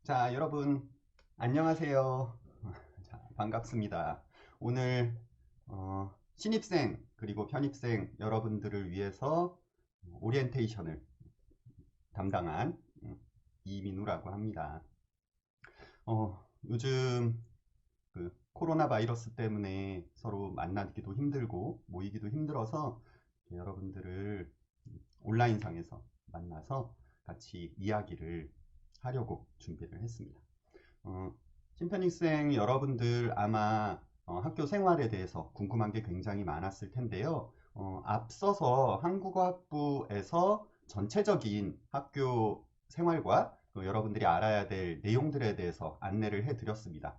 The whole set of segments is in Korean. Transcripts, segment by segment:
자, 여러분, 안녕하세요. 자, 반갑습니다. 오늘, 신입생, 그리고 편입생 여러분들을 위해서 오리엔테이션을 담당한 이민우라고 합니다. 요즘 그 코로나 바이러스 때문에 서로 만나기도 힘들고 모이기도 힘들어서 여러분들을 온라인상에서 만나서 같이 이야기를 하려고 준비를 했습니다. 어, 심편익생 여러분들 아마 학교 생활에 대해서 궁금한 게 굉장히 많았을 텐데요. 앞서서 한국어학부에서 전체적인 학교 생활과 여러분들이 알아야 될 내용들에 대해서 안내를 해드렸습니다.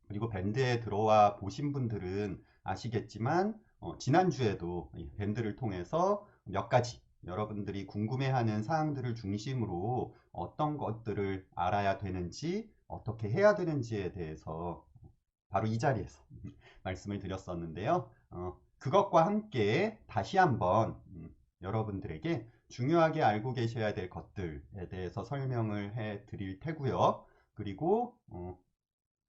그리고 밴드에 들어와 보신 분들은 아시겠지만 지난주에도 이 밴드를 통해서 몇 가지 여러분들이 궁금해하는 사항들을 중심으로 어떤 것들을 알아야 되는지 어떻게 해야 되는지에 대해서 바로 이 자리에서 말씀을 드렸었는데요. 그것과 함께 다시 한번 여러분들에게 중요하게 알고 계셔야 될 것들에 대해서 설명을 해 드릴 테고요. 그리고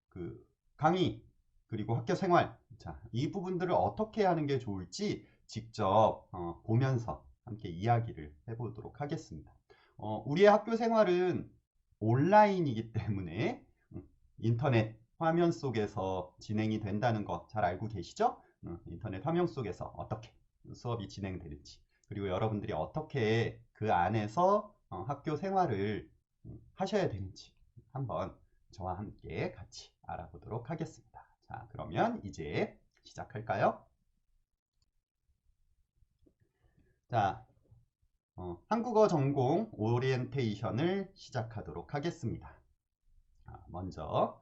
그 강의 그리고 학교 생활, 자, 이 부분들을 어떻게 하는 게 좋을지 직접 보면서 함께 이야기를 해보도록 하겠습니다. 우리의 학교 생활은 온라인이기 때문에 인터넷 화면 속에서 진행이 된다는 거 잘 알고 계시죠? 인터넷 화면 속에서 어떻게 수업이 진행되는지, 그리고 여러분들이 어떻게 그 안에서 학교 생활을 하셔야 되는지 한번 저와 함께 같이 알아보도록 하겠습니다. 자, 그러면 이제 시작할까요? 자, 한국어 전공 오리엔테이션을 시작하도록 하겠습니다. 먼저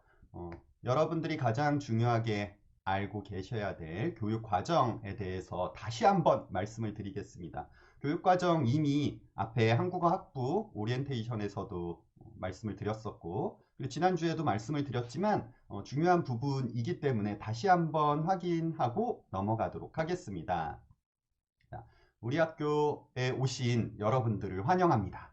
여러분들이 가장 중요하게 알고 계셔야 될 교육 과정에 대해서 다시 한번 말씀을 드리겠습니다. 교육 과정 이미 앞에 한국어 학부 오리엔테이션에서도 말씀을 드렸었고, 그리고 지난주에도 말씀을 드렸지만 중요한 부분이기 때문에 다시 한번 확인하고 넘어가도록 하겠습니다. 자, 우리 학교에 오신 여러분들을 환영합니다.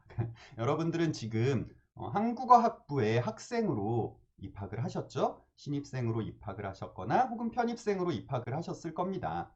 여러분들은 지금 한국어 학부의 학생으로 입학을 하셨죠? 신입생으로 입학을 하셨거나 혹은 편입생으로 입학을 하셨을 겁니다.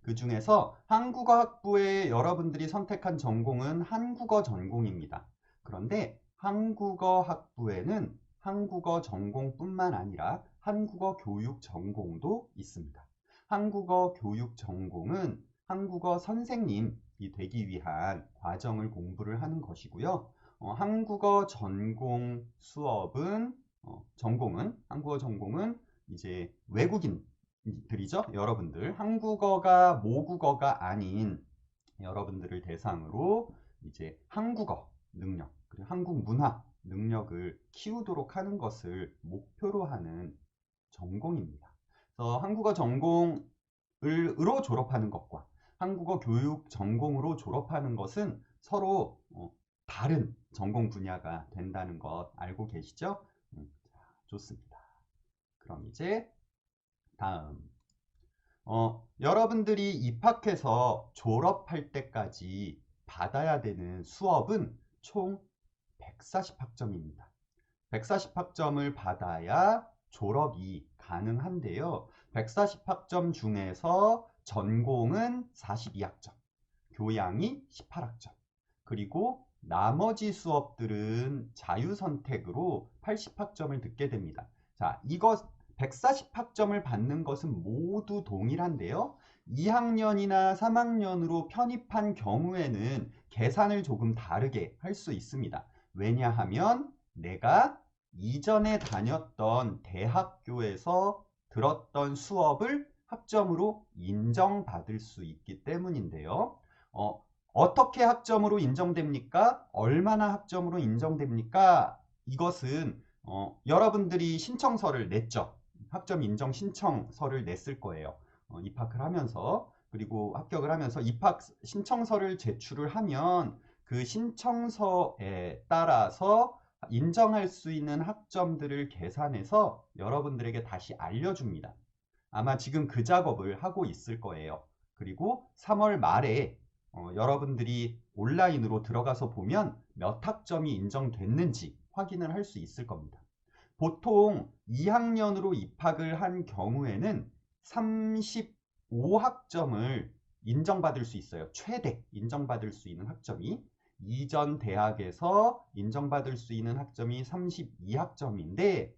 그 중에서 한국어 학부에 여러분들이 선택한 전공은 한국어 전공입니다. 그런데 한국어 학부에는 한국어 전공뿐만 아니라 한국어 교육 전공도 있습니다. 한국어 교육 전공은 한국어 선생님이 되기 위한 과정을 공부를 하는 것이고요. 한국어 전공 수업은 한국어 전공은 이제 외국인들이죠. 여러분들 한국어가 모국어가 아닌 여러분들을 대상으로 이제 한국어 능력 그리고 한국 문화 능력을 키우도록 하는 것을 목표로 하는 전공입니다. 그래서 한국어 전공으로 졸업하는 것과 한국어 교육 전공으로 졸업하는 것은 서로 다른 전공 분야가 된다는 것 알고 계시죠? 좋습니다. 그럼 이제 다음 여러분들이 입학해서 졸업할 때까지 받아야 되는 수업은 총 140학점입니다. 140학점을 받아야 졸업이 가능한데요. 140학점 중에서 전공은 42학점, 교양이 18학점, 그리고 나머지 수업들은 자유선택으로 80학점을 듣게 됩니다. 자, 이것 140학점을 받는 것은 모두 동일한데요. 2학년이나 3학년으로 편입한 경우에는 계산을 조금 다르게 할 수 있습니다. 왜냐하면 내가 이전에 다녔던 대학교에서 들었던 수업을 학점으로 인정받을 수 있기 때문인데요. 어떻게 학점으로 인정됩니까? 얼마나 학점으로 인정됩니까? 이것은 여러분들이 신청서를 냈죠. 학점 인정 신청서를 냈을 거예요. 입학을 하면서 그리고 합격을 하면서 입학 신청서를 제출을 하면 그 신청서에 따라서 인정할 수 있는 학점들을 계산해서 여러분들에게 다시 알려줍니다. 아마 지금 그 작업을 하고 있을 거예요. 그리고 3월 말에 여러분들이 온라인으로 들어가서 보면 몇 학점이 인정됐는지 확인을 할 수 있을 겁니다. 보통 2학년으로 입학을 한 경우에는 35학점을 인정받을 수 있어요. 최대 인정받을 수 있는 학점이. 이전 대학에서 인정받을 수 있는 학점이 32학점인데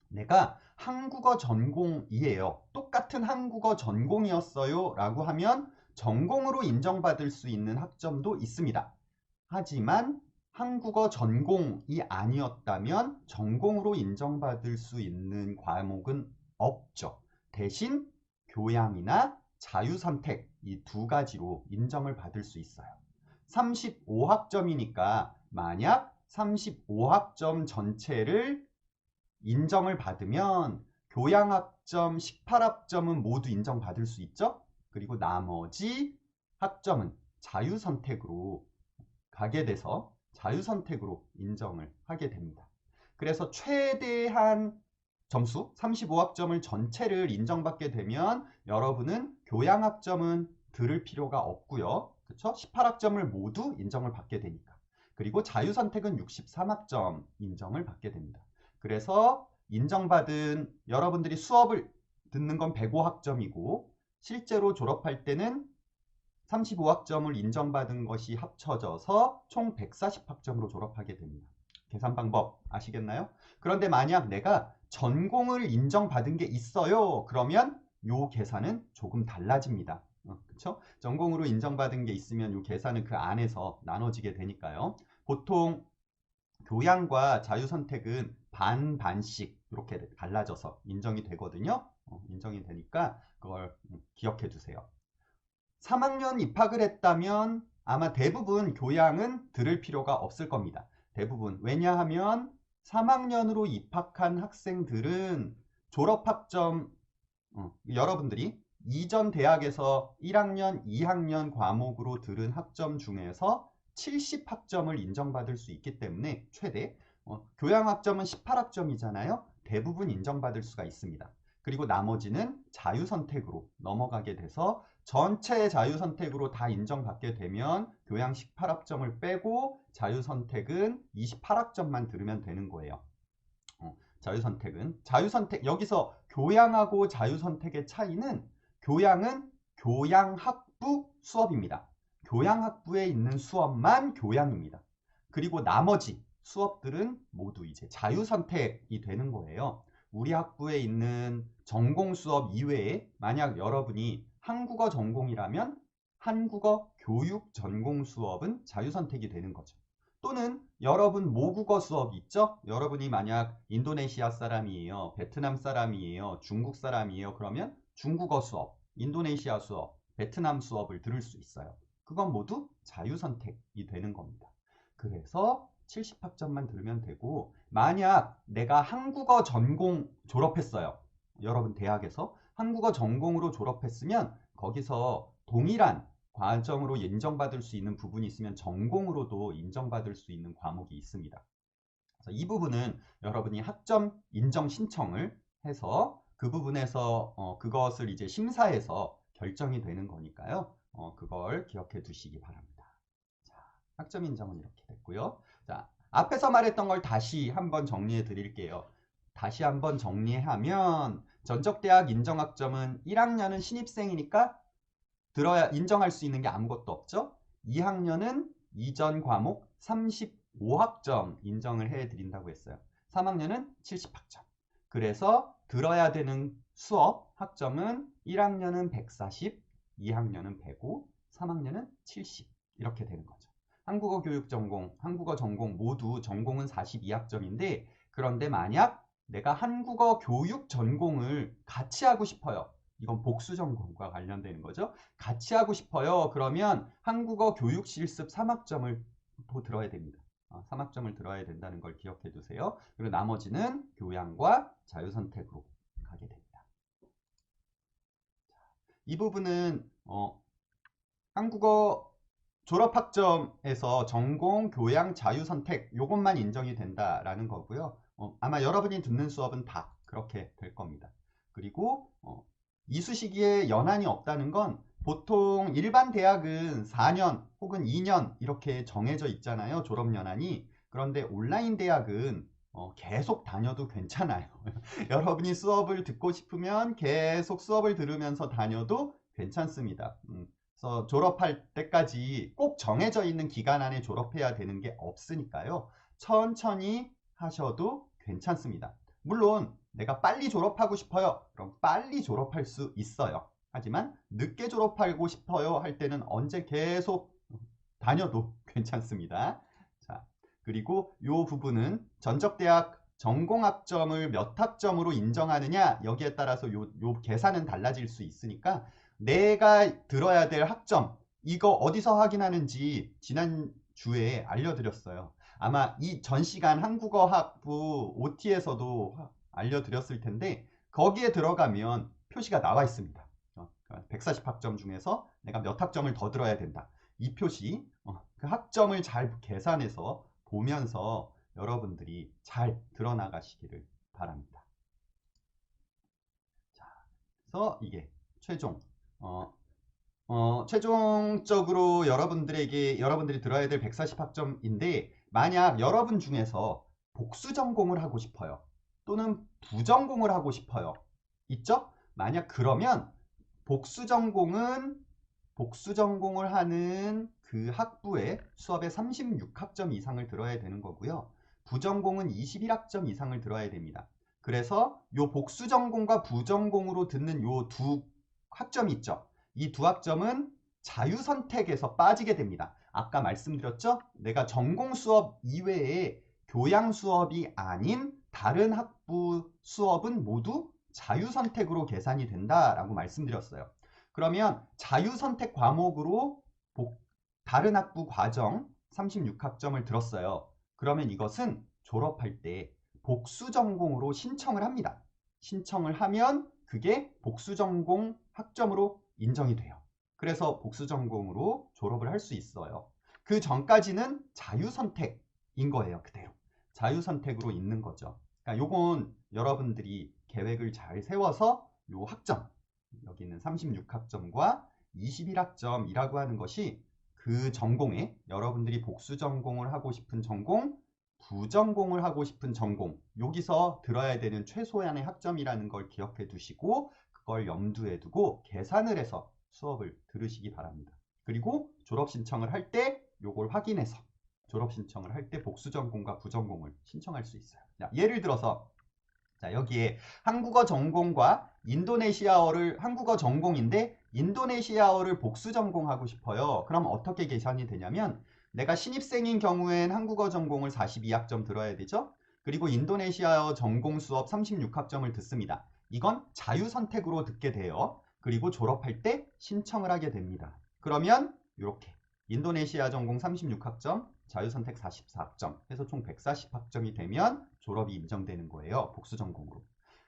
내가 한국어 전공이에요. 똑같은 한국어 전공이었어요 라고 하면 전공으로 인정받을 수 있는 학점도 있습니다. 하지만 한국어 전공이 아니었다면 전공으로 인정받을 수 있는 과목은 없죠. 대신 교양이나 자유선택 이 두 가지로 인정을 받을 수 있어요. 35학점이니까 만약 35학점 전체를 인정을 받으면 교양학점 18학점은 모두 인정받을 수 있죠. 그리고 나머지 학점은 자유선택으로 가게 돼서 자유선택으로 인정을 하게 됩니다. 그래서 최대한 점수 35학점을 전체를 인정받게 되면 여러분은 교양학점은 들을 필요가 없고요. 그렇죠? 18학점을 모두 인정을 받게 되니까. 그리고 자유선택은 63학점 인정을 받게 됩니다. 그래서 인정받은 여러분들이 수업을 듣는 건 105학점이고 실제로 졸업할 때는 35학점을 인정받은 것이 합쳐져서 총 140학점으로 졸업하게 됩니다. 계산 방법 아시겠나요? 그런데 만약 내가 전공을 인정받은 게 있어요. 그러면 요 계산은 조금 달라집니다. 그렇죠? 전공으로 인정받은 게 있으면 요 계산은 그 안에서 나눠지게 되니까요. 보통 교양과 자유선택은 반반씩 이렇게 갈라져서 인정이 되거든요. 인정이 되니까 그걸 기억해 두세요. 3학년 입학을 했다면 아마 대부분 교양은 들을 필요가 없을 겁니다. 대부분. 왜냐하면 3학년으로 입학한 학생들은 졸업학점 여러분들이 이전 대학에서 1학년, 2학년 과목으로 들은 학점 중에서 70학점을 인정받을 수 있기 때문에 최대 교양학점은 18학점이잖아요. 대부분 인정받을 수가 있습니다. 그리고 나머지는 자유선택으로 넘어가게 돼서 전체 자유선택으로 다 인정받게 되면 교양 18학점을 빼고 자유선택은 28학점만 들으면 되는 거예요. 자유선택 여기서 교양하고 자유선택의 차이는 교양은 교양학부 수업입니다. 교양학부에 있는 수업만 교양입니다. 그리고 나머지 수업들은 모두 이제 자유선택이 되는 거예요. 우리 학부에 있는 전공 수업 이외에 만약 여러분이 한국어 전공이라면 한국어 교육 전공 수업은 자유선택이 되는 거죠. 또는 여러분 모국어 수업이 있죠? 여러분이 만약 인도네시아 사람이에요, 베트남 사람이에요, 중국 사람이에요. 그러면 중국어 수업, 인도네시아 수업, 베트남 수업을 들을 수 있어요. 그건 모두 자유선택이 되는 겁니다. 그래서 70학점만 들면 되고 만약 내가 한국어 전공 졸업했어요. 여러분 대학에서 한국어 전공으로 졸업했으면 거기서 동일한 과정으로 인정받을 수 있는 부분이 있으면 전공으로도 인정받을 수 있는 과목이 있습니다. 그래서 이 부분은 여러분이 학점 인정 신청을 해서 그 부분에서 그것을 이제 심사해서 결정이 되는 거니까요. 그걸 기억해 두시기 바랍니다. 자, 학점 인정은 이렇게 됐고요. 자, 앞에서 말했던 걸 다시 한번 정리해 드릴게요. 다시 한번 정리하면 전적대학 인정학점은 1학년은 신입생이니까 인정할 수 있는 게 아무것도 없죠. 2학년은 이전 과목 35학점 인정을 해드린다고 했어요. 3학년은 70학점. 그래서 들어야 되는 수업 학점은 1학년은 140, 2학년은 105, 3학년은 70 이렇게 되는 거죠. 한국어 교육 전공, 한국어 전공 모두 전공은 42학점인데 그런데 만약 내가 한국어 교육 전공을 같이 하고 싶어요. 이건 복수 전공과 관련되는 거죠. 같이 하고 싶어요. 그러면 한국어 교육 실습 3학점을 또 들어야 됩니다. 3학점을 들어야 된다는 걸 기억해 두세요. 그리고 나머지는 교양과 자유선택으로 가게 됩니다. 이 부분은 한국어 졸업학점에서 전공, 교양, 자유선택 요것만 인정이 된다라는 거고요. 아마 여러분이 듣는 수업은 다 그렇게 될 겁니다. 그리고 이수시기에 연한이 없다는 건 보통 일반 대학은 4년 혹은 2년 이렇게 정해져 있잖아요. 졸업연한이. 그런데 온라인 대학은 계속 다녀도 괜찮아요. 여러분이 수업을 듣고 싶으면 계속 수업을 들으면서 다녀도 괜찮습니다. 그래서 졸업할 때까지 꼭 정해져 있는 기간 안에 졸업해야 되는 게 없으니까요. 천천히 하셔도 괜찮습니다. 물론 내가 빨리 졸업하고 싶어요. 그럼 빨리 졸업할 수 있어요. 하지만 늦게 졸업하고 싶어요 할 때는 언제 계속 다녀도 괜찮습니다. 자, 그리고 이 부분은 전적대학 전공학점을 몇 학점으로 인정하느냐 여기에 따라서 요 계산은 달라질 수 있으니까 내가 들어야 될 학점 이거 어디서 확인하는지 지난주에 알려드렸어요. 아마 이 전 시간 한국어학부 OT에서도 알려드렸을 텐데 거기에 들어가면 표시가 나와 있습니다. 140학점 중에서 내가 몇 학점을 더 들어야 된다. 이 표시 그 학점을 잘 계산해서 보면서 여러분들이 잘 들어나가시기를 바랍니다. 자, 그래서 이게 최종 최종적으로 여러분들이 들어야 될 140학점인데 만약 여러분 중에서 복수 전공을 하고 싶어요. 또는 부전공을 하고 싶어요. 있죠? 만약 그러면 복수 전공을 하는 그 학부에 수업에 36학점 이상을 들어야 되는 거고요. 부전공은 21학점 이상을 들어야 됩니다. 그래서 요 복수 전공과 부전공으로 듣는 요 두 학점이 있죠. 이 두 학점은 자유선택에서 빠지게 됩니다. 아까 말씀드렸죠? 내가 전공 수업 이외에 교양 수업이 아닌 다른 학부 수업은 모두 자유선택으로 계산이 된다라고 말씀드렸어요. 그러면 자유선택 과목으로 다른 학부 과정 36학점을 들었어요. 그러면 이것은 졸업할 때 복수전공으로 신청을 합니다. 신청을 하면 그게 복수전공 학점으로 인정이 돼요. 그래서 복수전공으로 졸업을 할 수 있어요. 그 전까지는 자유선택인 거예요. 그대로. 자유선택으로 있는 거죠. 그러니까 요건 여러분들이 계획을 잘 세워서 요 학점 여기는 36학점과 21학점이라고 하는 것이 그 전공에 여러분들이 복수 전공을 하고 싶은 전공, 부전공을 하고 싶은 전공 여기서 들어야 되는 최소한의 학점이라는 걸 기억해 두시고 그걸 염두에 두고 계산을 해서 수업을 들으시기 바랍니다. 그리고 졸업 신청을 할 때 요걸 확인해서 졸업 신청을 할 때 복수 전공과 부전공을 신청할 수 있어요. 자, 예를 들어서 자, 여기에 한국어 전공과 한국어 전공인데 인도네시아어를 복수 전공하고 싶어요. 그럼 어떻게 계산이 되냐면 내가 신입생인 경우엔 한국어 전공을 42학점 들어야 되죠. 그리고 인도네시아어 전공 수업 36학점을 듣습니다. 이건 자유선택으로 듣게 돼요. 그리고 졸업할 때 신청을 하게 됩니다. 그러면 이렇게 인도네시아 전공 36학점, 자유선택 44학점 해서 총 140학점이 되면 졸업이 인정되는 거예요. 복수 전공으로.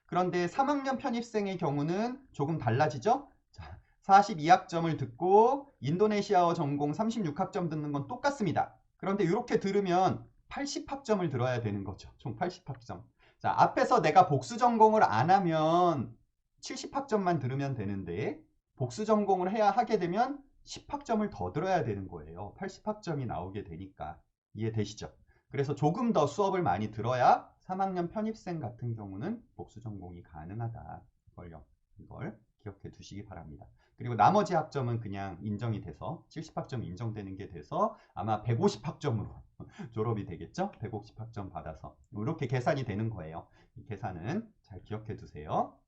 그런데 3학년 편입생의 경우는 조금 달라지죠? 자, 42학점을 듣고 인도네시아어 전공 36학점 듣는 건 똑같습니다. 그런데 이렇게 들으면 80학점을 들어야 되는 거죠. 총 80학점. 자, 앞에서 내가 복수 전공을 안 하면 70학점만 들으면 되는데 복수 전공을 하게 되면 10학점을 더 들어야 되는 거예요. 80학점이 나오게 되니까. 이해되시죠? 그래서 조금 더 수업을 많이 들어야 3학년 편입생 같은 경우는 복수 전공이 가능하다. 이걸 기억해 두시기 바랍니다. 그리고 나머지 학점은 그냥 인정이 돼서 70학점 인정되는 게 돼서 아마 150학점으로 졸업이 되겠죠? 150학점 받아서 이렇게 계산이 되는 거예요. 이 계산은 잘 기억해 두세요.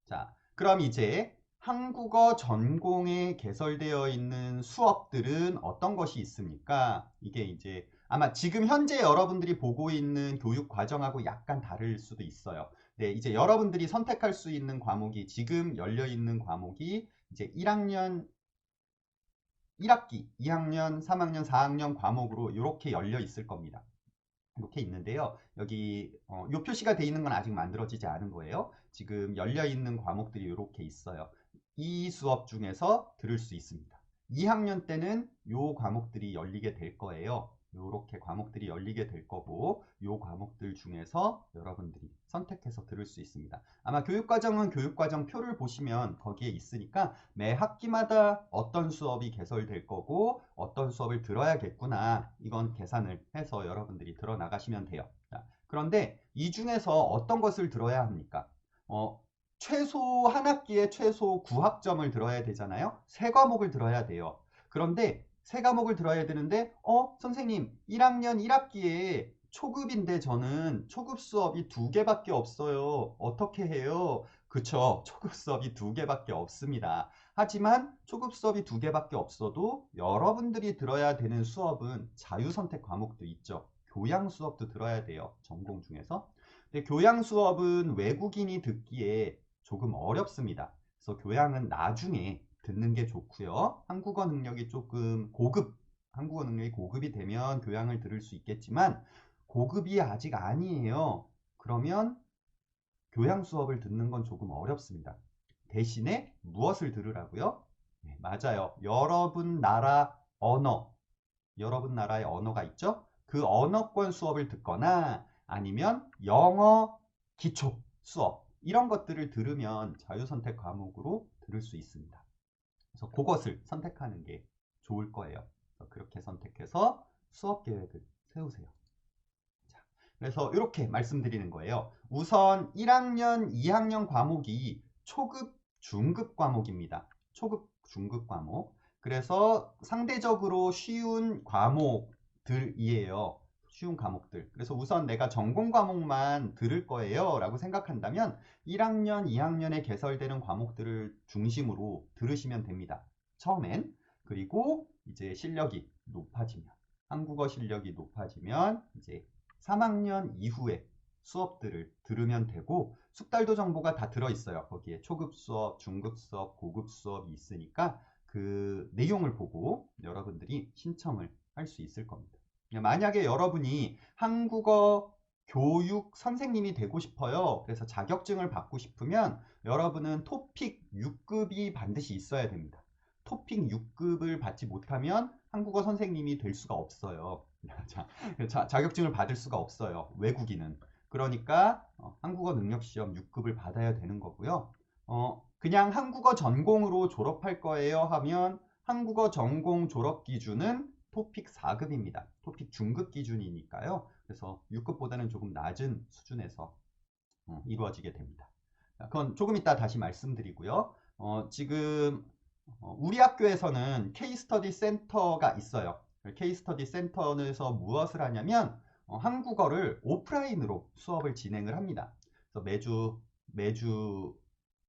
자, 그럼 이제 한국어 전공에 개설되어 있는 수업들은 어떤 것이 있습니까? 이게 이제 아마 지금 현재 여러분들이 보고 있는 교육 과정하고 약간 다를 수도 있어요. 네, 이제 여러분들이 선택할 수 있는 과목이 지금 열려 있는 과목이 이제 1학년 1학기, 2학년, 3학년, 4학년 과목으로 이렇게 열려 있을 겁니다. 이렇게 있는데요. 여기 요 표시가 되어 있는 건 아직 만들어지지 않은 거예요. 지금 열려 있는 과목들이 이렇게 있어요. 이 수업 중에서 들을 수 있습니다. 2학년 때는 요 과목들이 열리게 될 거예요. 이렇게 과목들이 열리게 될 거고 이 과목들 중에서 여러분들이 선택해서 들을 수 있습니다. 아마 교육과정은 교육과정 표를 보시면 거기에 있으니까 매 학기마다 어떤 수업이 개설될 거고 어떤 수업을 들어야겠구나 이건 계산을 해서 여러분들이 들어 나가시면 돼요. 자, 그런데 이 중에서 어떤 것을 들어야 합니까? 최소 한 학기에 최소 9학점을 들어야 되잖아요. 세 과목을 들어야 돼요. 그런데 세 과목을 들어야 되는데 선생님 1학년 1학기에 초급인데 저는 초급 수업이 2개밖에 없어요. 어떻게 해요? 그쵸. 초급 수업이 2개밖에 없습니다. 하지만 초급 수업이 2개밖에 없어도 여러분들이 들어야 되는 수업은 자유선택 과목도 있죠. 교양 수업도 들어야 돼요. 전공 중에서. 근데 교양 수업은 외국인이 듣기에 조금 어렵습니다. 그래서 교양은 나중에 듣는 게 좋고요. 한국어 능력이 조금 한국어 능력이 고급이 되면 교양을 들을 수 있겠지만 고급이 아직 아니에요. 그러면 교양 수업을 듣는 건 조금 어렵습니다. 대신에 무엇을 들으라고요? 네, 맞아요. 여러분 나라의 언어가 있죠? 그 언어권 수업을 듣거나 아니면 영어 기초 수업 이런 것들을 들으면 자유선택 과목으로 들을 수 있습니다. 그래서 그것을 선택하는 게 좋을 거예요. 그래서 그렇게 선택해서 수업 계획을 세우세요. 자, 그래서 이렇게 말씀드리는 거예요. 우선 1학년, 2학년 과목이 초급, 중급 과목입니다. 초급, 중급 과목. 그래서 상대적으로 쉬운 과목들이에요. 쉬운 과목들. 그래서 우선 내가 전공 과목만 들을 거예요 라고 생각한다면 1학년, 2학년에 개설되는 과목들을 중심으로 들으시면 됩니다. 처음엔. 그리고 이제 실력이 높아지면, 한국어 실력이 높아지면 이제 3학년 이후에 수업들을 들으면 되고 숙달도 정보가 다 들어있어요. 거기에 초급 수업, 중급 수업, 고급 수업이 있으니까 그 내용을 보고 여러분들이 신청을 할 수 있을 겁니다. 만약에 여러분이 한국어 교육 선생님이 되고 싶어요. 그래서 자격증을 받고 싶으면 여러분은 토픽 6급이 반드시 있어야 됩니다. 토픽 6급을 받지 못하면 한국어 선생님이 될 수가 없어요. 자격증을 받을 수가 없어요. 외국인은. 그러니까 한국어 능력시험 6급을 받아야 되는 거고요. 그냥 한국어 전공으로 졸업할 거예요 하면 한국어 전공 졸업 기준은 토픽 4급입니다. 토픽 중급 기준이니까요. 그래서 6급보다는 조금 낮은 수준에서 이루어지게 됩니다. 그건 조금 이따 다시 말씀드리고요. 지금 우리 학교에서는 K-스터디 센터가 있어요. K-스터디 센터에서 무엇을 하냐면 한국어를 오프라인으로 수업을 진행을 합니다. 그래서 매주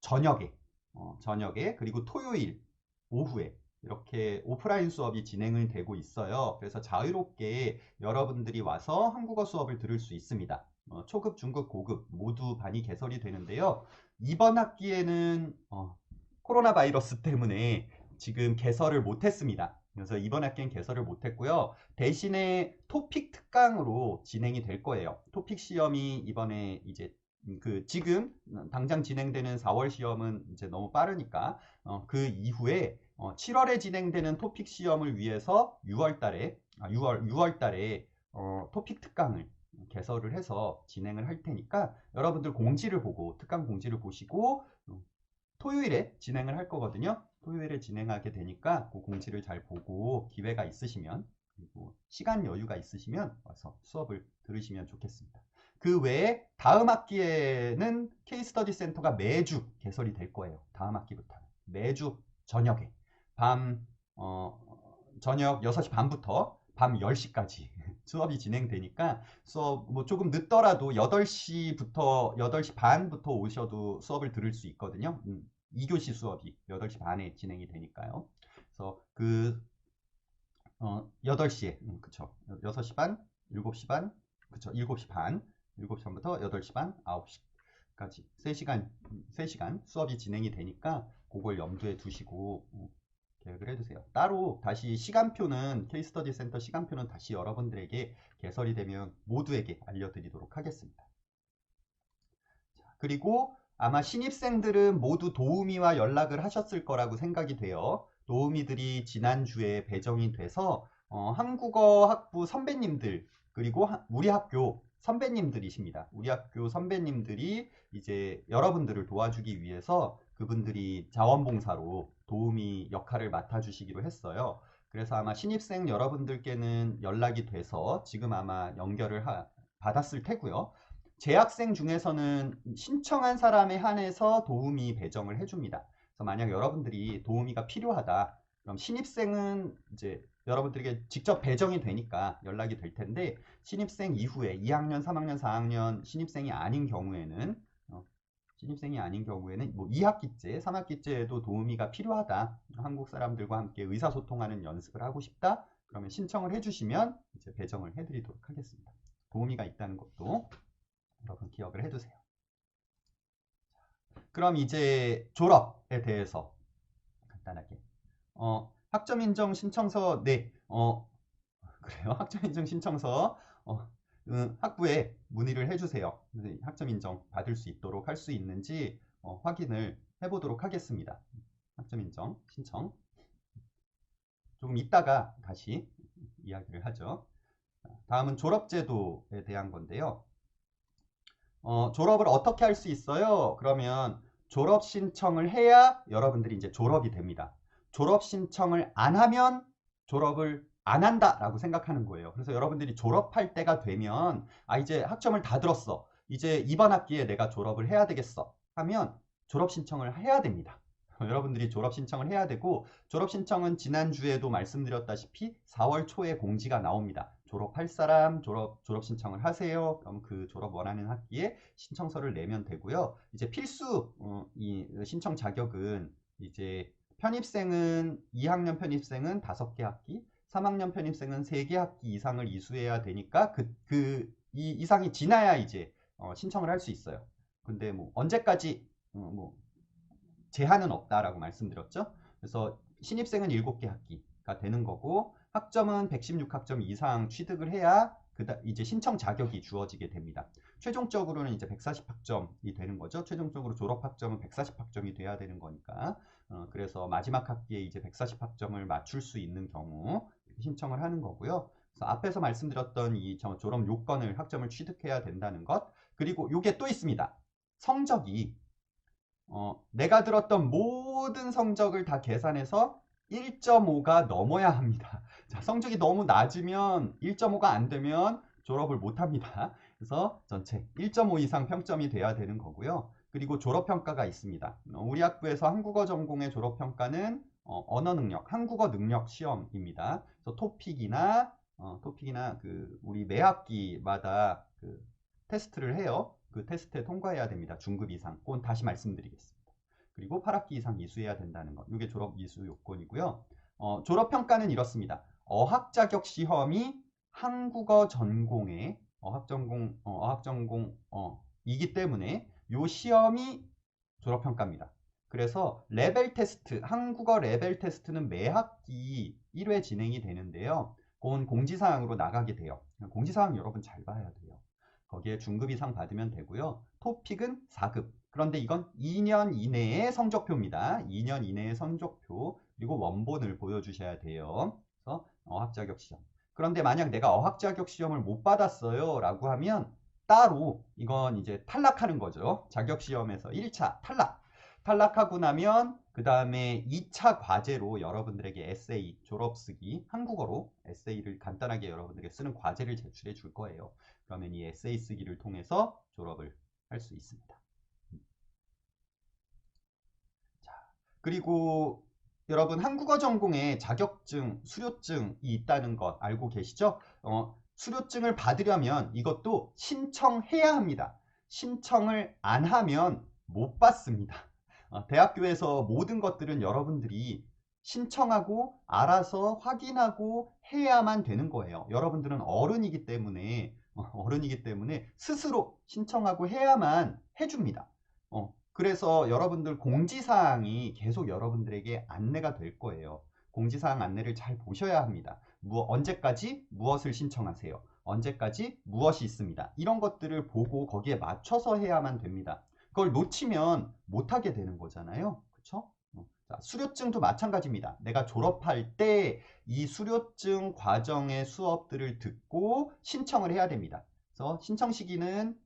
저녁에 그리고 토요일 오후에 이렇게 오프라인 수업이 진행을 되고 있어요. 그래서 자유롭게 여러분들이 와서 한국어 수업을 들을 수 있습니다. 초급, 중급, 고급 모두 반이 개설이 되는데요. 이번 학기에는 코로나 바이러스 때문에 지금 개설을 못했습니다. 그래서 이번 학기엔 개설을 못했고요. 대신에 토픽 특강으로 진행이 될 거예요. 토픽 시험이 이번에 이제 지금 당장 진행되는 4월 시험은 이제 너무 빠르니까 그 이후에 7월에 진행되는 토픽 시험을 위해서 6월 달에 토픽 특강을 개설을 해서 진행을 할 테니까 여러분들 공지를 보고 특강 공지를 보시고 토요일에 진행을 할 거거든요. 토요일에 진행하게 되니까 그 공지를 잘 보고 기회가 있으시면 그리고 시간 여유가 있으시면 와서 수업을 들으시면 좋겠습니다. 그 외에 다음 학기에는 K-스터디 센터가 매주 개설이 될 거예요. 다음 학기부터는 매주 저녁에 저녁 6시 반부터 밤 10시까지 수업이 진행되니까 수업 뭐 조금 늦더라도 8시부터 8시 반부터 오셔도 수업을 들을 수 있거든요. 2교시 수업이 8시 반에 진행이 되니까요. 그래서 8시에 그쵸. 6시 반, 7시 반, 그쵸. 7시 반, 7시 반부터 8시 반, 9시까지 3시간 수업이 진행이 되니까 그걸 염두에 두시고 계획을 해두세요. 따로 다시 시간표는 K-스터디 센터 시간표는 다시 여러분들에게 개설이 되면 모두에게 알려드리도록 하겠습니다. 자, 그리고 아마 신입생들은 모두 도우미와 연락을 하셨을 거라고 생각이 돼요. 도우미들이 지난주에 배정이 돼서 한국어 학부 선배님들, 그리고 우리 학교 선배님들이십니다. 우리 학교 선배님들이 이제 여러분들을 도와주기 위해서 그분들이 자원봉사로 도우미 역할을 맡아주시기로 했어요. 그래서 아마 신입생 여러분들께는 연락이 돼서 지금 아마 연결을 받았을 테고요. 재학생 중에서는 신청한 사람에 한해서 도우미 배정을 해줍니다. 그래서 만약 여러분들이 도우미가 필요하다, 그럼 신입생은 이제 여러분들에게 직접 배정이 되니까 연락이 될 텐데, 신입생 이후에 2학년, 3학년, 4학년 신입생이 아닌 경우에는 뭐 2학기째, 3학기째에도 도우미가 필요하다, 한국 사람들과 함께 의사소통하는 연습을 하고 싶다, 그러면 신청을 해주시면 이제 배정을 해드리도록 하겠습니다. 도우미가 있다는 것도 여러분 기억을 해두세요. 그럼 이제 졸업에 대해서 간단하게 학점인정 신청서, 네, 그래요. 학점인정 신청서 학부에 문의를 해주세요. 학점인정 받을 수 있도록 할 수 있는지 확인을 해보도록 하겠습니다. 학점인정 신청 조금 이따가 다시 이야기를 하죠. 다음은 졸업제도에 대한 건데요. 졸업을 어떻게 할 수 있어요? 그러면 졸업 신청을 해야 여러분들이 이제 졸업이 됩니다. 졸업 신청을 안 하면 졸업을 안 한다라고 생각하는 거예요. 그래서 여러분들이 졸업할 때가 되면 이제 학점을 다 들었어. 이제 이번 학기에 내가 졸업을 해야 되겠어 하면 졸업 신청을 해야 됩니다. 여러분들이 졸업 신청을 해야 되고, 졸업 신청은 지난주에도 말씀드렸다시피 4월 초에 공지가 나옵니다. 졸업할 사람 졸업 신청을 하세요. 그럼 그 졸업 원하는 학기에 신청서를 내면 되고요. 이제 필수 이 신청 자격은 이제 편입생은 2학년 편입생은 5개 학기, 3학년 편입생은 3개 학기 이상을 이수해야 되니까 이 이상이 지나야 이제 신청을 할 수 있어요. 근데 뭐 언제까지 뭐 제한은 없다라고 말씀드렸죠. 그래서 신입생은 7개 학기가 되는 거고, 학점은 116학점 이상 취득을 해야 이제 신청 자격이 주어지게 됩니다. 최종적으로는 이제 140학점이 되는 거죠. 최종적으로 졸업 학점은 140학점이 돼야 되는 거니까. 그래서 마지막 학기에 이제 140학점을 맞출 수 있는 경우 신청을 하는 거고요. 그래서 앞에서 말씀드렸던 이 졸업 요건을 학점을 취득해야 된다는 것. 그리고 이게 또 있습니다. 성적이 내가 들었던 모든 성적을 다 계산해서 1.5가 넘어야 합니다. 자, 성적이 너무 낮으면 1.5가 안 되면 졸업을 못 합니다. 그래서 전체 1.5 이상 평점이 돼야 되는 거고요. 그리고 졸업평가가 있습니다. 우리 학부에서 한국어 전공의 졸업평가는 언어 능력, 한국어 능력 시험입니다. 그래서 토픽이나 우리 매 학기마다 그 테스트를 해요. 그 테스트에 통과해야 됩니다. 중급 이상. 그건 다시 말씀드리겠습니다. 그리고 8학기 이상 이수해야 된다는 것. 이게 졸업 이수 요건이고요. 졸업평가는 이렇습니다. 어학 자격 시험이 한국어 전공의 어학전공이기 때문에 이 시험이 졸업평가입니다. 그래서 레벨 테스트, 한국어 레벨 테스트는 매 학기 1회 진행이 되는데요. 그건 공지사항으로 나가게 돼요. 공지사항 여러분 잘 봐야 돼요. 거기에 중급 이상 받으면 되고요. 토픽은 4급. 그런데 이건 2년 이내의 성적표입니다. 2년 이내의 성적표. 그리고 원본을 보여주셔야 돼요. 그래서 어학자격시험. 그런데 만약 내가 어학자격시험을 못 받았어요 라고 하면 따로 이건 이제 탈락하는 거죠. 자격시험에서 1차 탈락. 탈락하고 나면 그 다음에 2차 과제로 여러분들에게 에세이, 졸업쓰기, 한국어로 에세이를 간단하게 여러분들에게 쓰는 과제를 제출해 줄 거예요. 그러면 이 에세이 쓰기를 통해서 졸업을 할 수 있습니다. 자, 그리고 여러분 한국어 전공에 자격증, 수료증이 있다는 것 알고 계시죠? 수료증을 받으려면 이것도 신청해야 합니다. 신청을 안 하면 못 받습니다. 대학교에서 모든 것들은 여러분들이 신청하고 알아서 확인하고 해야만 되는 거예요. 여러분들은 어른이기 때문에 스스로 신청하고 해야만 해줍니다. 그래서 여러분들 공지사항이 계속 여러분들에게 안내가 될 거예요. 공지사항 안내를 잘 보셔야 합니다. 언제까지 무엇을 신청하세요? 언제까지 무엇이 있습니다. 이런 것들을 보고 거기에 맞춰서 해야만 됩니다. 그걸 놓치면 못하게 되는 거잖아요. 그렇죠? 자, 수료증도 마찬가지입니다. 내가 졸업할 때 이 수료증 과정의 수업들을 듣고 신청을 해야 됩니다. 그래서 신청 시기는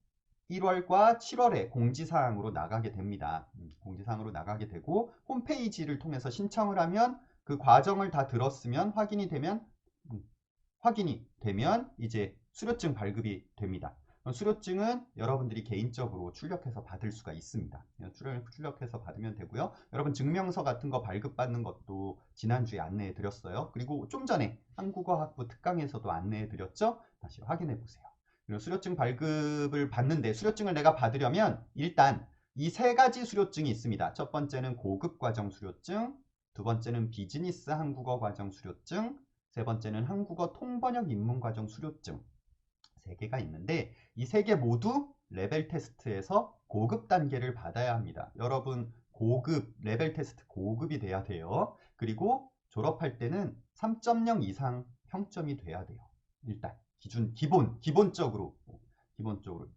1월과 7월에 공지사항으로 나가게 됩니다. 공지사항으로 나가게 되고 홈페이지를 통해서 신청을 하면 그 과정을 다 들었으면 확인이 되면 이제 수료증 발급이 됩니다. 수료증은 여러분들이 개인적으로 출력해서 받을 수가 있습니다. 출력해서 받으면 되고요. 여러분 증명서 같은 거 발급받는 것도 지난주에 안내해 드렸어요. 그리고 좀 전에 한국어학부 특강에서도 안내해 드렸죠. 다시 확인해 보세요. 그리고 수료증 발급을 받는데 수료증을 내가 받으려면 일단 이 세 가지 수료증이 있습니다. 첫 번째는 고급 과정 수료증, 두 번째는 비즈니스 한국어 과정 수료증, 세 번째는 한국어 통번역 입문과정 수료증. 세 개가 있는데 이 세 개 모두 레벨 테스트에서 고급 단계를 받아야 합니다. 여러분 고급 레벨 테스트 고급이 돼야 돼요. 그리고 졸업할 때는 3.0 이상 평점이 돼야 돼요. 일단 기본적으로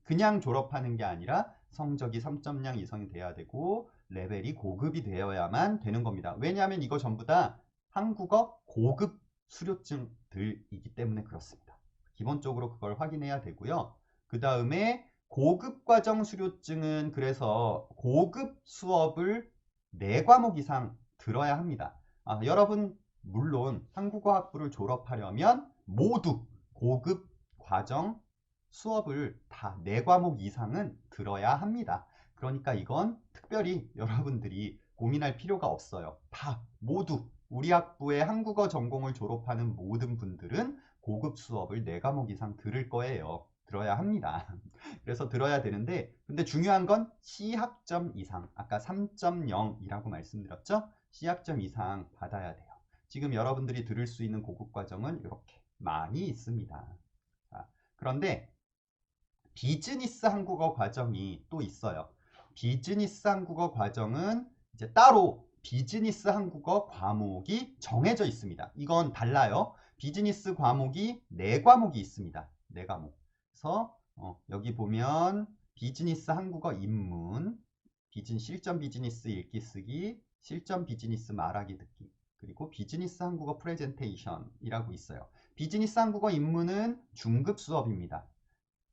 그냥 졸업하는 게 아니라 성적이 3.0 이상이 돼야 되고 레벨이 고급이 되어야만 되는 겁니다. 왜냐하면 이거 전부 다 한국어 고급 수료증들이기 때문에 그렇습니다. 기본적으로 그걸 확인해야 되고요. 그 다음에 고급 과정 수료증은 그래서 고급 수업을 4과목 이상 들어야 합니다. 여러분 물론 한국어 학부를 졸업하려면 모두 고급 과정 수업을 다 4과목 이상은 들어야 합니다. 그러니까 이건 특별히 여러분들이 고민할 필요가 없어요. 다 모두 우리 학부의 한국어 전공을 졸업하는 모든 분들은 고급 수업을 4과목 이상 들을 거예요. 들어야 합니다. 그래서 들어야 되는데 근데 중요한 건 C학점 이상 아까 3.0이라고 말씀드렸죠? C학점 이상 받아야 돼요. 지금 여러분들이 들을 수 있는 고급 과정은 이렇게 많이 있습니다. 자, 그런데 비즈니스 한국어 과정이 또 있어요. 비즈니스 한국어 과정은 이제 따로 비즈니스 한국어 과목이 정해져 있습니다. 이건 달라요. 비즈니스 과목이 4과목이 있습니다. 4과목. 그래서 여기 보면 비즈니스 한국어 입문, 실전 비즈니스 읽기 쓰기, 실전 비즈니스 말하기 듣기, 그리고 비즈니스 한국어 프레젠테이션이라고 있어요. 비즈니스 한국어 입문은 중급 수업입니다.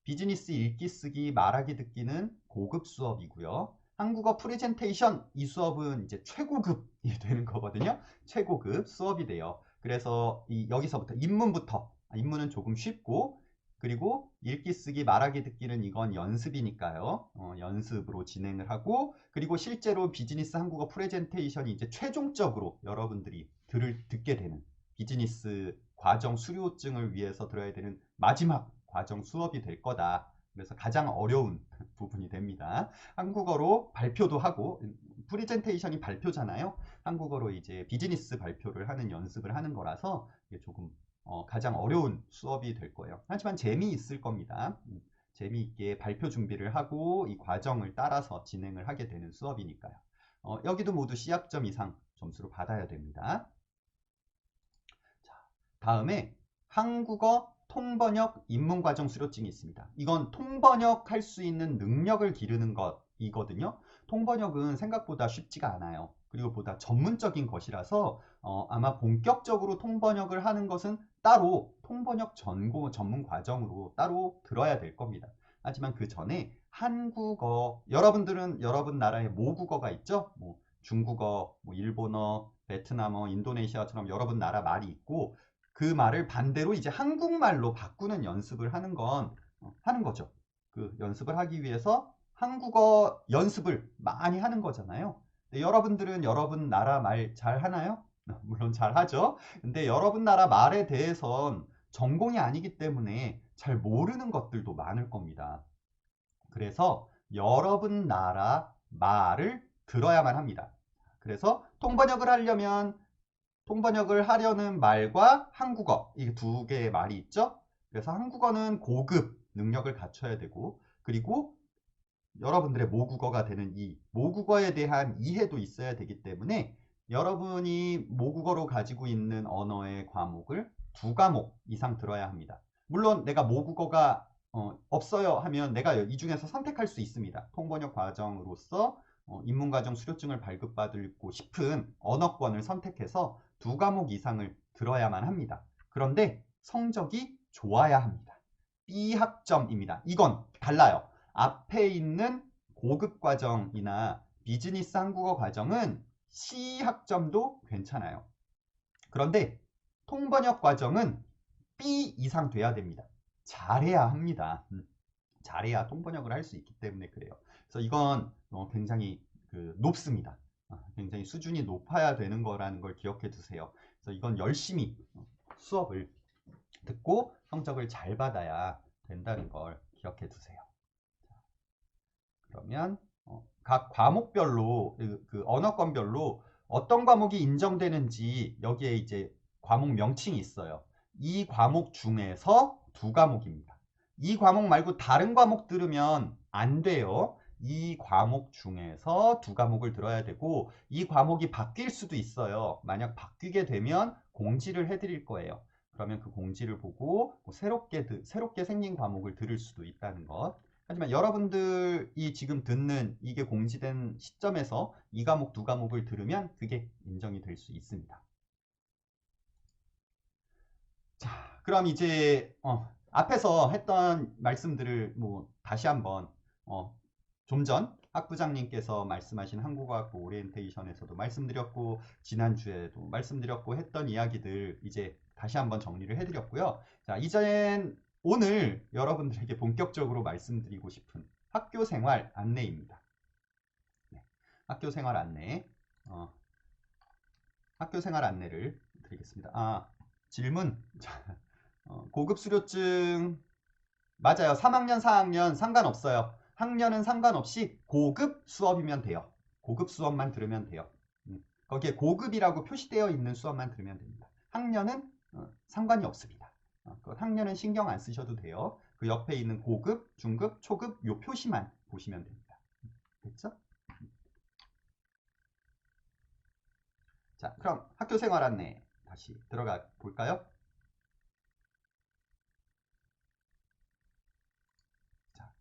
비즈니스 읽기 쓰기 말하기 듣기는 고급 수업이고요. 한국어 프레젠테이션 이 수업은 이제 최고급이 되는 거거든요. 최고급 수업이 돼요. 그래서 여기서부터 입문은 조금 쉽고 그리고 읽기 쓰기 말하기 듣기는 이건 연습이니까요. 연습으로 진행을 하고 그리고 실제로 비즈니스 한국어 프레젠테이션이 이제 최종적으로 여러분들이 듣게 되는 비즈니스 과정 수료증을 위해서 들어야 되는 마지막 과정 수업이 될 거다. 그래서 가장 어려운 부분이 됩니다. 한국어로 발표도 하고 프레젠테이션이 발표잖아요. 한국어로 이제 비즈니스 발표를 하는 연습을 하는 거라서 이게 조금 가장 어려운 수업이 될 거예요. 하지만 재미있을 겁니다. 재미있게 발표 준비를 하고 이 과정을 따라서 진행을 하게 되는 수업이니까요. 여기도 모두 C학점 이상 점수를 받아야 됩니다. 자, 다음에 한국어 통번역 입문과정 수료증이 있습니다. 이건 통번역할 수 있는 능력을 기르는 것이거든요. 통번역은 생각보다 쉽지가 않아요. 그리고 보다 전문적인 것이라서 아마 본격적으로 통번역을 하는 것은 따로 통번역 전문 과정으로 따로 들어야 될 겁니다. 하지만 그 전에 한국어, 여러분들은 여러분 나라의 모국어가 있죠? 뭐 중국어, 뭐 일본어, 베트남어, 인도네시아처럼 여러분 나라 말이 있고 그 말을 반대로 이제 한국말로 바꾸는 연습을 하는 거죠. 그 연습을 하기 위해서 한국어 연습을 많이 하는 거잖아요. 여러분들은 여러분 나라 말 잘 하나요? 물론 잘 하죠. 근데 여러분 나라 말에 대해선 전공이 아니기 때문에 잘 모르는 것들도 많을 겁니다. 그래서 여러분 나라 말을 들어야만 합니다. 그래서 통번역을 하려는 말과 한국어 이 두 개의 말이 있죠. 그래서 한국어는 고급 능력을 갖춰야 되고 그리고 여러분들의 모국어가 되는 이 모국어에 대한 이해도 있어야 되기 때문에 여러분이 모국어로 가지고 있는 언어의 과목을 2과목 이상 들어야 합니다. 물론 내가 모국어가 없어요 하면 내가 이 중에서 선택할 수 있습니다. 통번역 과정으로서 인문과정 수료증을 발급받고 싶은 언어권을 선택해서 2과목 이상을 들어야만 합니다. 그런데 성적이 좋아야 합니다. B학점입니다. 이건 달라요. 앞에 있는 고급 과정이나 비즈니스 한국어 과정은 C학점도 괜찮아요. 그런데 통번역 과정은 B 이상 돼야 됩니다. 잘해야 합니다. 잘해야 통번역을 할 수 있기 때문에 그래요. 그래서 이건 굉장히 높습니다. 굉장히 수준이 높아야 되는 거라는 걸 기억해 두세요. 그래서 이건 열심히 수업을 듣고 성적을 잘 받아야 된다는 걸 기억해 두세요. 그러면 각 과목별로 그 언어권별로 어떤 과목이 인정되는지 여기에 이제 과목 명칭이 있어요. 이 과목 중에서 2과목입니다. 이 과목 말고 다른 과목 들으면 안 돼요. 이 과목 중에서 2과목을 들어야 되고 이 과목이 바뀔 수도 있어요. 만약 바뀌게 되면 공지를 해드릴 거예요. 그러면 그 공지를 보고 새롭게 생긴 과목을 들을 수도 있다는 것. 하지만 여러분들이 지금 듣는 이게 공지된 시점에서 이 과목, 2과목을 들으면 그게 인정이 될 수 있습니다. 자, 그럼 이제 앞에서 했던 말씀들을 다시 한번 좀 전 학부장님께서 말씀하신 한국어학부 오리엔테이션에서도 말씀드렸고 지난주에도 말씀드렸고 했던 이야기들 이제 다시 한번 정리를 해드렸고요. 자, 이젠 오늘 여러분들에게 본격적으로 말씀드리고 싶은 학교 생활 안내입니다. 네, 학교 생활 안내, 학교 생활 안내를 드리겠습니다. 질문. 고급 수료증 맞아요. 3학년, 4학년 상관없어요. 학년은 상관없이 고급 수업이면 돼요. 고급 수업만 들으면 돼요. 거기에 고급이라고 표시되어 있는 수업만 들으면 됩니다. 학년은 상관이 없습니다. 학년은 신경 안 쓰셔도 돼요. 그 옆에 있는 고급, 중급, 초급 요 표시만 보시면 됩니다. 됐죠? 자, 그럼 학교 생활 안내 다시 들어가 볼까요? 자,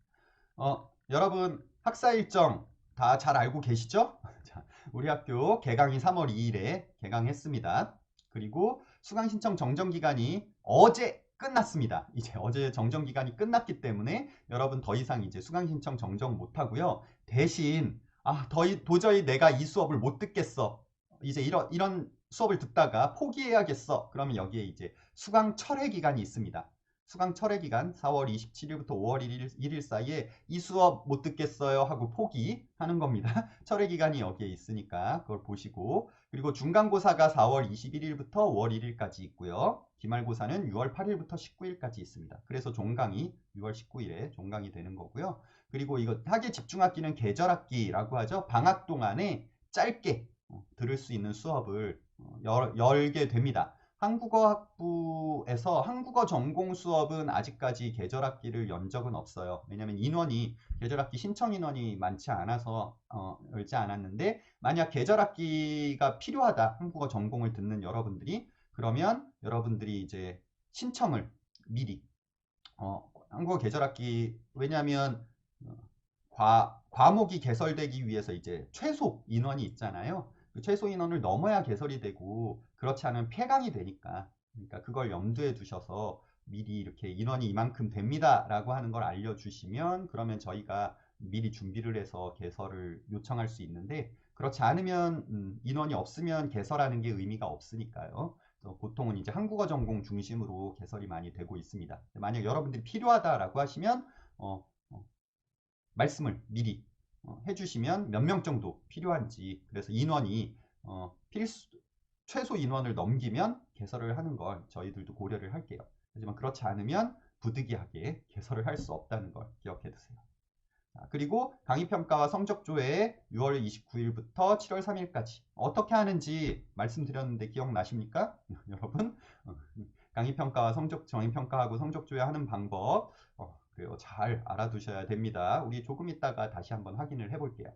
여러분 학사 일정 다 잘 알고 계시죠? 자, 우리 학교 개강이 3월 2일에 개강했습니다. 그리고 수강 신청 정정 기간이 어제 끝났습니다. 이제 어제 정정 기간이 끝났기 때문에 여러분 더 이상 이제 수강 신청 정정 못 하고요. 대신 도저히 내가 이 수업을 못 듣겠어. 이제 이런 수업을 듣다가 포기해야겠어. 그러면 여기에 이제 수강 철회 기간이 있습니다. 수강 철회 기간 4월 27일부터 5월 1일 사이에 이 수업 못 듣겠어요 하고 포기하는 겁니다. 철회 기간이 여기에 있으니까 그걸 보시고, 그리고 중간고사가 4월 21일부터 5월 1일까지 있고요. 기말고사는 6월 8일부터 19일까지 있습니다. 그래서 종강이 6월 19일에 종강이 되는 거고요. 그리고 이거 학예 집중학기는 계절학기라고 하죠. 방학 동안에 짧게 들을 수 있는 수업을 열게 됩니다. 한국어학부에서 한국어 전공 수업은 아직까지 계절학기를 연 적은 없어요. 왜냐하면 계절학기 신청 인원이 많지 않아서 열지 않았는데, 만약 계절학기가 필요하다, 한국어 전공을 듣는 여러분들이, 그러면 여러분들이 이제 신청을 미리 한국어 계절학기, 왜냐하면 과목이 개설되기 위해서 이제 최소 인원이 있잖아요. 그 최소 인원을 넘어야 개설이 되고, 그렇지 않으면 폐강이 되니까, 그러니까 그걸 염두에 두셔서 미리 이렇게 인원이 이만큼 됩니다 라고 하는 걸 알려주시면, 그러면 저희가 미리 준비를 해서 개설을 요청할 수 있는데, 그렇지 않으면 인원이 없으면 개설하는 게 의미가 없으니까요. 보통은 이제 한국어 전공 중심으로 개설이 많이 되고 있습니다. 만약 여러분들이 필요하다라고 하시면 말씀을 미리 해주시면 몇 명 정도 필요한지, 그래서 인원이 최소 인원을 넘기면 개설을 하는 걸 저희들도 고려를 할게요. 하지만 그렇지 않으면 부득이하게 개설을 할 수 없다는 걸 기억해 두세요. 그리고 강의평가와 성적조회 6월 29일부터 7월 3일까지 어떻게 하는지 말씀드렸는데 기억나십니까? 여러분, 강의평가와 정의평가하고 성적조회 하는 방법 그리고 잘 알아두셔야 됩니다. 우리 조금 있다가 다시 한번 확인을 해볼게요.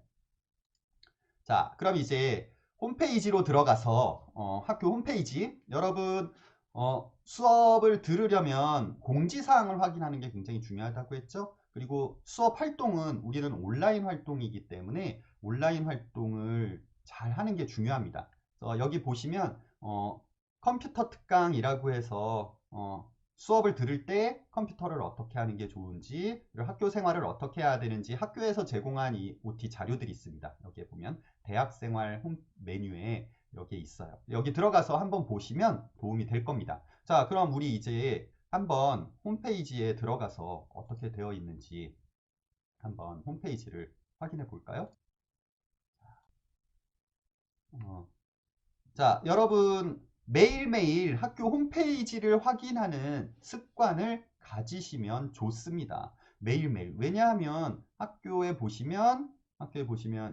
자, 그럼 이제 홈페이지로 들어가서 학교 홈페이지, 여러분 수업을 들으려면 공지사항을 확인하는 게 굉장히 중요하다고 했죠. 그리고 수업 활동은 우리는 온라인 활동이기 때문에 온라인 활동을 잘 하는 게 중요합니다. 여기 보시면 컴퓨터 특강이라고 해서 수업을 들을 때 컴퓨터를 어떻게 하는 게 좋은지, 그리고 학교 생활을 어떻게 해야 되는지 학교에서 제공한 이 OT 자료들이 있습니다. 여기에 보면 대학생활 홈 메뉴에 여기에 있어요. 여기 들어가서 한번 보시면 도움이 될 겁니다. 자, 그럼 우리 이제 한번 홈페이지에 들어가서 어떻게 되어 있는지 한번 홈페이지를 확인해 볼까요? 어, 자, 여러분 매일매일 학교 홈페이지를 확인하는 습관을 가지시면 좋습니다. 매일매일. 왜냐하면 학교에 보시면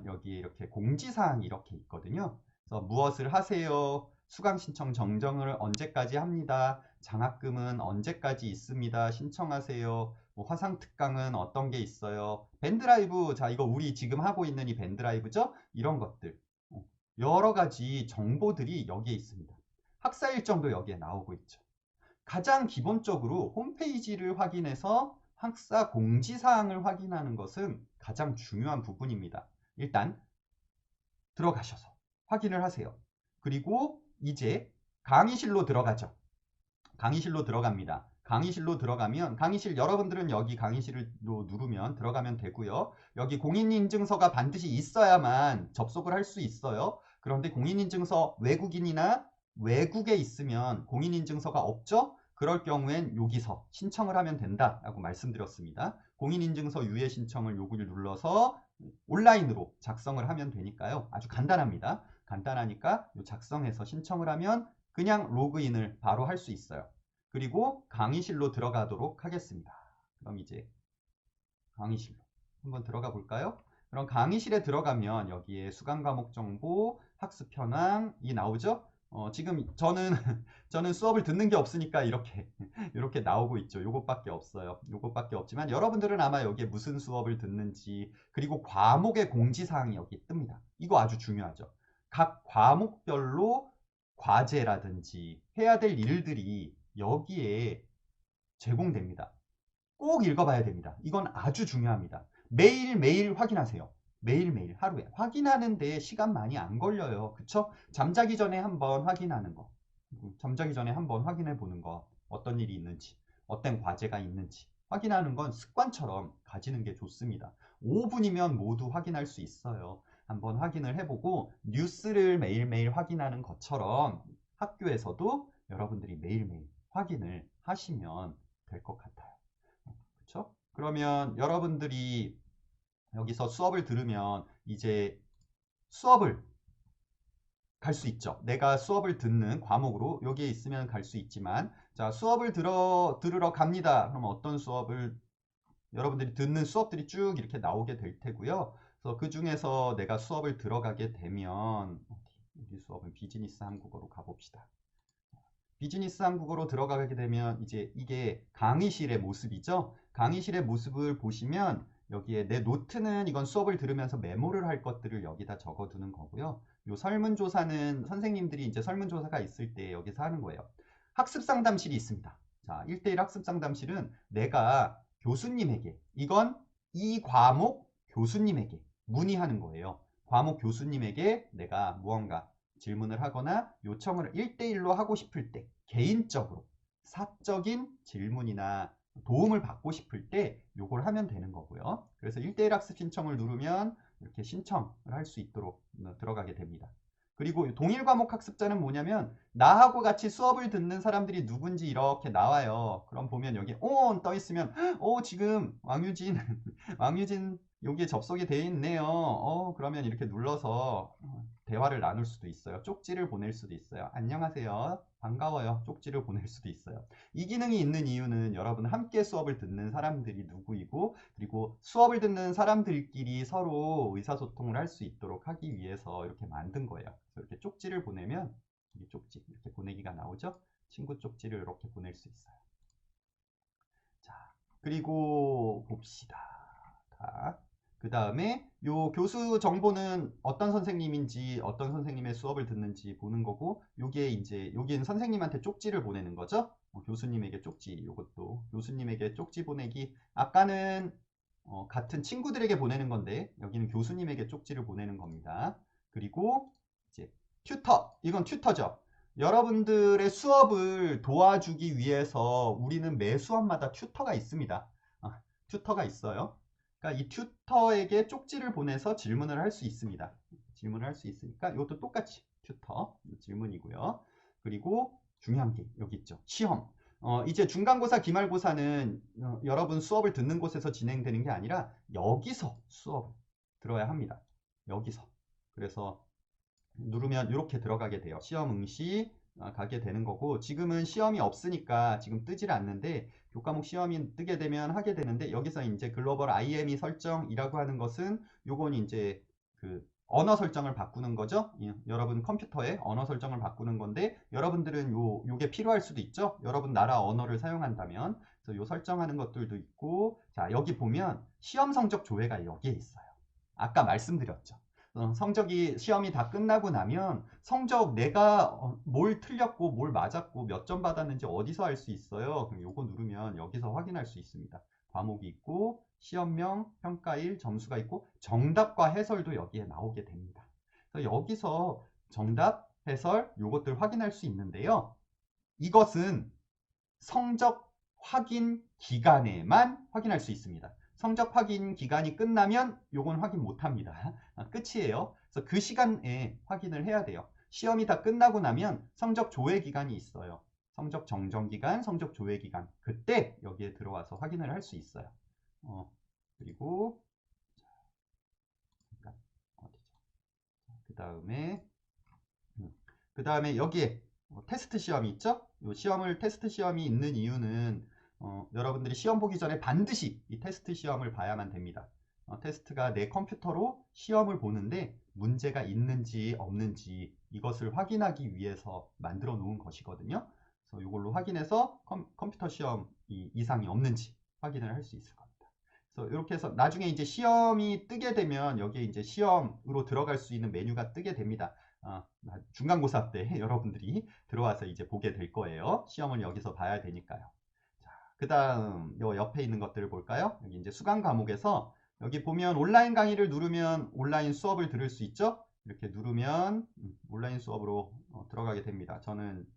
여기에 이렇게 공지사항이 이렇게 있거든요. 그래서 무엇을 하세요? 수강 신청 정정을 언제까지 합니다. 장학금은 언제까지 있습니다. 신청하세요. 뭐 화상 특강은 어떤 게 있어요? 밴드라이브, 자, 이거 우리 지금 하고 있는 이 밴드라이브죠? 이런 것들. 여러 가지 정보들이 여기에 있습니다. 학사 일정도 여기에 나오고 있죠. 가장 기본적으로 홈페이지를 확인해서 학사 공지사항을 확인하는 것은 가장 중요한 부분입니다. 일단 들어가셔서 확인을 하세요. 그리고 이제 강의실로 들어가죠. 강의실로 들어갑니다. 강의실로 들어가면 강의실 여러분들은 여기 강의실로 누르면 들어가면 되고요. 여기 공인인증서가 반드시 있어야만 접속을 할 수 있어요. 그런데 공인인증서 외국인이나 외국에 있으면 공인인증서가 없죠? 그럴 경우엔 여기서 신청을 하면 된다라고 말씀드렸습니다. 공인인증서 유예 신청을 여기를 눌러서 온라인으로 작성을 하면 되니까요. 아주 간단합니다. 간단하니까 작성해서 신청을 하면 그냥 로그인을 바로 할 수 있어요. 그리고 강의실로 들어가도록 하겠습니다. 그럼 이제 강의실로 한번 들어가 볼까요? 그럼 강의실에 들어가면 여기에 수강 과목 정보, 학습 현황이 나오죠? 지금 저는 수업을 듣는 게 없으니까 이렇게 나오고 있죠. 요것밖에 없어요. 요것밖에 없지만 여러분들은 아마 여기에 무슨 수업을 듣는지, 그리고 과목의 공지사항이 여기 뜹니다. 이거 아주 중요하죠. 각 과목별로 과제라든지 해야 될 일들이 여기에 제공됩니다. 꼭 읽어봐야 됩니다. 이건 아주 중요합니다. 매일매일 확인하세요. 매일매일 하루에 확인하는데 시간 많이 안 걸려요. 그쵸? 잠자기 전에 한번 확인하는 거, 잠자기 전에 한번 확인해 보는 거, 어떤 일이 있는지, 어떤 과제가 있는지 확인하는 건 습관처럼 가지는 게 좋습니다. 5분이면 모두 확인할 수 있어요. 한번 확인을 해보고 뉴스를 매일매일 확인하는 것처럼 학교에서도 여러분들이 매일매일 확인을 하시면 될 것 같아요. 그렇죠? 그러면 여러분들이 여기서 수업을 들으면 이제 수업을 갈 수 있죠. 내가 수업을 듣는 과목으로 여기에 있으면 갈 수 있지만, 자, 수업을 들으러 갑니다. 그러면 어떤 수업을 여러분들이 듣는 수업들이 쭉 이렇게 나오게 될 테고요. 그래서 그 중에서 내가 수업을 들어가게 되면 여기 수업은 비즈니스 한국어로 가봅시다. 비즈니스 한국어로 들어가게 되면 이제 이게 강의실의 모습이죠. 강의실의 모습을 보시면 여기에 내 노트는 이건 수업을 들으면서 메모를 할 것들을 여기다 적어두는 거고요. 요 설문조사는 선생님들이 이제 설문조사가 있을 때 여기서 하는 거예요. 학습상담실이 있습니다. 자, 1대1 학습상담실은 내가 교수님에게, 이건 이 과목 교수님에게 문의하는 거예요. 과목 교수님에게 내가 무언가 질문을 하거나 요청을 1대1로 하고 싶을 때, 개인적으로 사적인 질문이나 도움을 받고 싶을 때 요걸 하면 되는 거고요. 그래서 1대1 학습 신청을 누르면 이렇게 신청을 할 수 있도록 들어가게 됩니다. 그리고 동일 과목 학습자는 뭐냐면 나하고 같이 수업을 듣는 사람들이 누군지 이렇게 나와요. 그럼 보면 여기 on 떠 있으면 지금 왕유진 왕유진 여기에 접속이 되어 있네요. 그러면 이렇게 눌러서 대화를 나눌 수도 있어요. 쪽지를 보낼 수도 있어요. 안녕하세요. 반가워요. 쪽지를 보낼 수도 있어요. 이 기능이 있는 이유는 여러분 함께 수업을 듣는 사람들이 누구이고, 그리고 수업을 듣는 사람들끼리 서로 의사소통을 할 수 있도록 하기 위해서 이렇게 만든 거예요. 그래서 이렇게 쪽지를 보내면 이 쪽지 이렇게 보내기가 나오죠. 친구 쪽지를 이렇게 보낼 수 있어요. 자, 그리고 봅시다. 그 다음에 요 교수 정보는 어떤 선생님인지 어떤 선생님의 수업을 듣는지 보는 거고, 요게 이제 여기는 선생님한테 쪽지를 보내는 거죠. 교수님에게 쪽지, 요것도 교수님에게 쪽지 보내기. 아까는 같은 친구들에게 보내는 건데 여기는 교수님에게 쪽지를 보내는 겁니다. 그리고 이제 튜터, 이건 튜터죠. 여러분들의 수업을 도와주기 위해서 우리는 매 수업마다 튜터가 있습니다. 튜터가 있어요. 그러니까 이 튜터에게 쪽지를 보내서 질문을 할 수 있습니다. 질문을 할 수 있으니까 이것도 똑같이 튜터 질문이고요. 그리고 중요한 게 여기 있죠. 시험. 이제 중간고사, 기말고사는 여러분 수업을 듣는 곳에서 진행되는 게 아니라 여기서 수업을 들어야 합니다. 여기서. 그래서 누르면 이렇게 들어가게 돼요. 시험 응시 가게 되는 거고, 지금은 시험이 없으니까 지금 뜨질 않는데 교과목 시험이 뜨게 되면 하게 되는데, 여기서 이제 글로벌 IME 설정이라고 하는 것은 요건 이제 그 언어 설정을 바꾸는 거죠. 여러분 컴퓨터에 언어 설정을 바꾸는 건데, 여러분들은 요게 필요할 수도 있죠. 여러분 나라 언어를 사용한다면. 그래서 요 설정하는 것들도 있고, 자, 여기 보면 시험 성적 조회가 여기에 있어요. 아까 말씀드렸죠. 성적이 시험이 다 끝나고 나면 성적 내가 뭘 틀렸고 뭘 맞았고 몇 점 받았는지 어디서 알 수 있어요. 그럼 요거 누르면 여기서 확인할 수 있습니다. 과목이 있고 시험명, 평가일, 점수가 있고 정답과 해설도 여기에 나오게 됩니다. 그래서 여기서 정답, 해설 요것들 확인할 수 있는데요. 이것은 성적 확인 기간에만 확인할 수 있습니다. 성적 확인 기간이 끝나면 요건 확인 못합니다. 끝이에요. 그래서 그 시간에 확인을 해야 돼요. 시험이 다 끝나고 나면 성적 조회 기간이 있어요. 성적 정정 기간, 성적 조회 기간. 그때 여기에 들어와서 확인을 할 수 있어요. 그리고 그 다음에 여기에 테스트 시험이 있죠? 이 테스트 시험이 있는 이유는 여러분들이 시험 보기 전에 반드시 이 테스트 시험을 봐야만 됩니다. 테스트가 내 컴퓨터로 시험을 보는데 문제가 있는지 없는지 이것을 확인하기 위해서 만들어 놓은 것이거든요. 그래서 이걸로 확인해서 컴퓨터 시험 이상이 없는지 확인을 할 수 있을 겁니다. 그래서 이렇게 해서 나중에 이제 시험이 뜨게 되면 여기에 이제 시험으로 들어갈 수 있는 메뉴가 뜨게 됩니다. 중간고사 때 여러분들이 들어와서 이제 보게 될 거예요. 시험을 여기서 봐야 되니까요. 자, 그 다음 요 옆에 있는 것들을 볼까요? 여기 이제 수강 과목에서 여기 보면 온라인 강의를 누르면 온라인 수업을 들을 수 있죠? 이렇게 누르면 온라인 수업으로 들어가게 됩니다. 저는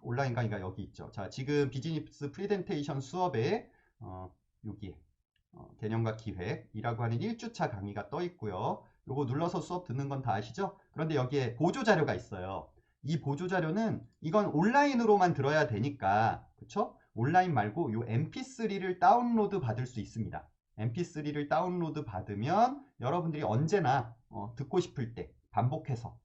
온라인 강의가 여기 있죠. 자, 지금 비즈니스 프레젠테이션 수업에 여기에 개념과 기획이라고 하는 1주차 강의가 떠 있고요. 요거 눌러서 수업 듣는 건 다 아시죠? 그런데 여기에 보조자료가 있어요. 이 보조자료는 이건 온라인으로만 들어야 되니까, 그쵸? 온라인 말고 요 mp3를 다운로드 받을 수 있습니다. mp3를 다운로드 받으면 여러분들이 언제나 듣고 싶을 때 반복해서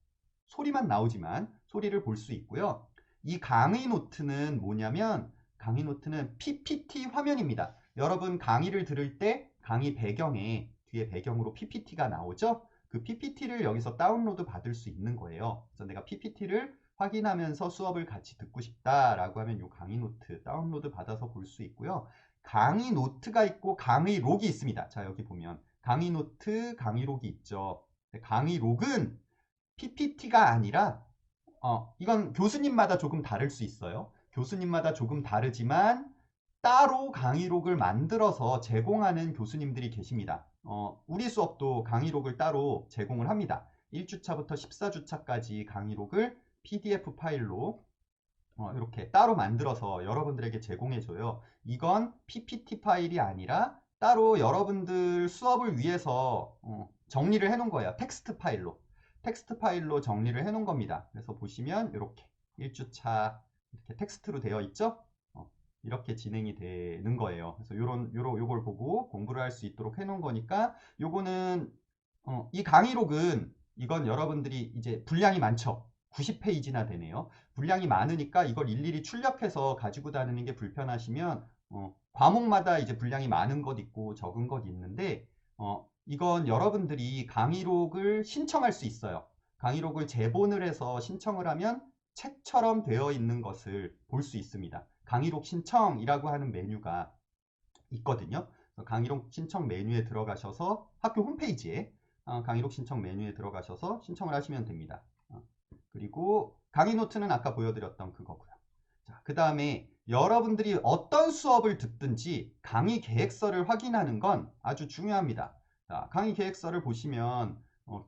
소리만 나오지만 소리를 볼 수 있고요. 이 강의 노트는 뭐냐면 강의 노트는 PPT 화면입니다. 여러분 강의를 들을 때 강의 배경에 뒤에 배경으로 PPT가 나오죠? 그 PPT를 여기서 다운로드 받을 수 있는 거예요. 그래서 내가 PPT를 확인하면서 수업을 같이 듣고 싶다라고 하면 이 강의 노트 다운로드 받아서 볼 수 있고요. 강의 노트가 있고 강의 록이 있습니다. 자, 여기 보면 강의 노트, 강의 록이 있죠. 강의 록은 PPT가 아니라 이건 교수님마다 조금 다를 수 있어요. 교수님마다 조금 다르지만 따로 강의록을 만들어서 제공하는 교수님들이 계십니다. 우리 수업도 강의록을 따로 제공을 합니다. 1주차부터 14주차까지 강의록을 PDF 파일로 이렇게 따로 만들어서 여러분들에게 제공해줘요. 이건 PPT 파일이 아니라 따로 여러분들 수업을 위해서 정리를 해놓은 거예요. 텍스트 파일로 정리를 해놓은 겁니다. 그래서 보시면 이렇게 1주차 이렇게 텍스트로 되어 있죠? 이렇게 진행이 되는 거예요. 그래서 요걸 보고 공부를 할 수 있도록 해놓은 거니까 요거는 이 강의록은 이건 여러분들이 이제 분량이 많죠. 90페이지나 되네요. 분량이 많으니까 이걸 일일이 출력해서 가지고 다니는 게 불편하시면 과목마다 이제 분량이 많은 것 있고 적은 것 있는데 이건 여러분들이 강의록을 신청할 수 있어요. 강의록을 제본을 해서 신청을 하면 책처럼 되어 있는 것을 볼 수 있습니다. 강의록 신청이라고 하는 메뉴가 있거든요. 강의록 신청 메뉴에 들어가셔서 학교 홈페이지에 강의록 신청 메뉴에 들어가셔서 신청을 하시면 됩니다. 그리고 강의 노트는 아까 보여드렸던 그거고요. 자, 그 다음에 여러분들이 어떤 수업을 듣든지 강의 계획서를 확인하는 건 아주 중요합니다. 자, 강의 계획서를 보시면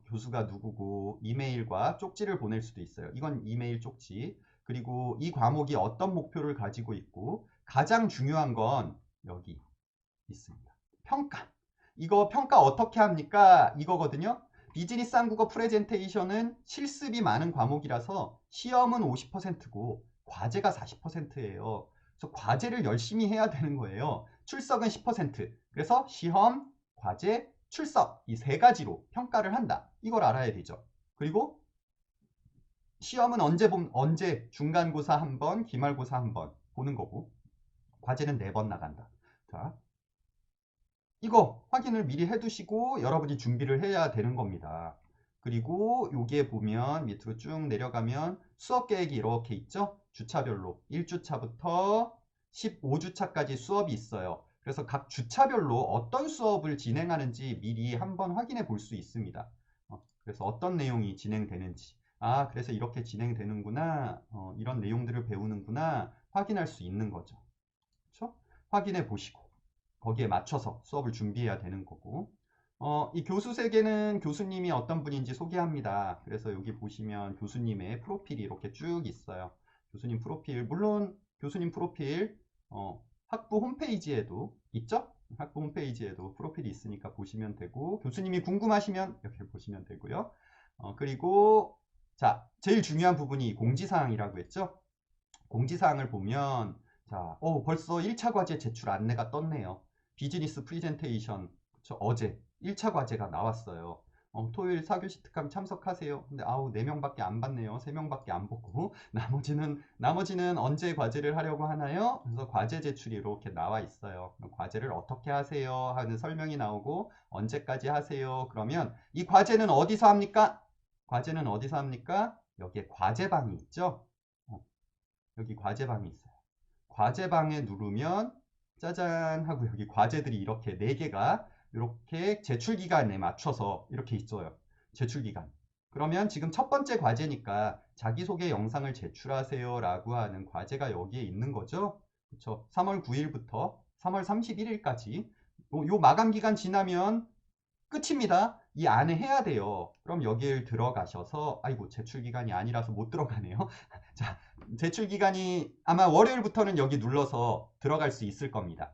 교수가 누구고 이메일과 쪽지를 보낼 수도 있어요. 이건 이메일 쪽지. 그리고 이 과목이 어떤 목표를 가지고 있고 가장 중요한 건 여기 있습니다. 평가. 이거 평가 어떻게 합니까? 이거거든요. 비즈니스 한국어 프레젠테이션은 실습이 많은 과목이라서 시험은 50%고 과제가 40%예요. 그래서 과제를 열심히 해야 되는 거예요. 출석은 10%. 그래서 시험, 과제, 출석 이 세 가지로 평가를 한다. 이걸 알아야 되죠. 그리고 시험은 언제 중간고사 한 번, 기말고사 한 번 보는 거고 과제는 4번 나간다. 자, 이거 확인을 미리 해두시고 여러분이 준비를 해야 되는 겁니다. 그리고 여기에 보면 밑으로 쭉 내려가면 수업 계획이 이렇게 있죠? 주차별로 1주차부터 15주차까지 수업이 있어요. 그래서 각 주차별로 어떤 수업을 진행하는지 미리 한번 확인해 볼 수 있습니다. 그래서 어떤 내용이 진행되는지. 아, 그래서 이렇게 진행되는구나. 이런 내용들을 배우는구나. 확인할 수 있는 거죠. 그렇죠? 확인해 보시고. 거기에 맞춰서 수업을 준비해야 되는 거고 이 교수 세계는 교수님이 어떤 분인지 소개합니다. 그래서 여기 보시면 교수님의 프로필이 이렇게 쭉 있어요. 교수님 프로필 물론 교수님 프로필 학부 홈페이지에도 있죠? 학부 홈페이지에도 프로필이 있으니까 보시면 되고 교수님이 궁금하시면 이렇게 보시면 되고요. 그리고 자 제일 중요한 부분이 공지사항이라고 했죠? 공지사항을 보면 자, 벌써 1차 과제 제출 안내가 떴네요. 비즈니스 프리젠테이션 그쵸? 어제 1차 과제가 나왔어요. 토요일 4교시 특강 참석하세요. 근데 아우 4명밖에 안 받네요. 3명밖에 안 받고 나머지는 언제 과제를 하려고 하나요? 그래서 과제 제출이 이렇게 나와 있어요. 과제를 어떻게 하세요? 하는 설명이 나오고 언제까지 하세요? 그러면 이 과제는 어디서 합니까? 과제는 어디서 합니까? 여기에 과제방이 있죠? 여기 과제방이 있어요. 과제방에 누르면 짜잔 하고 여기 과제들이 이렇게 4개가 이렇게 제출기간에 맞춰서 이렇게 있어요. 제출기간. 그러면 지금 첫 번째 과제니까 자기소개 영상을 제출하세요 라고 하는 과제가 여기에 있는 거죠. 그렇죠. 3월 9일부터 3월 31일까지 요 마감 기간 지나면 끝입니다. 이 안에 해야 돼요. 그럼 여기를 들어가셔서 아이고 제출 기간이 아니라서 못 들어가네요. 자, 제출 기간이 아마 월요일부터는 여기 눌러서 들어갈 수 있을 겁니다.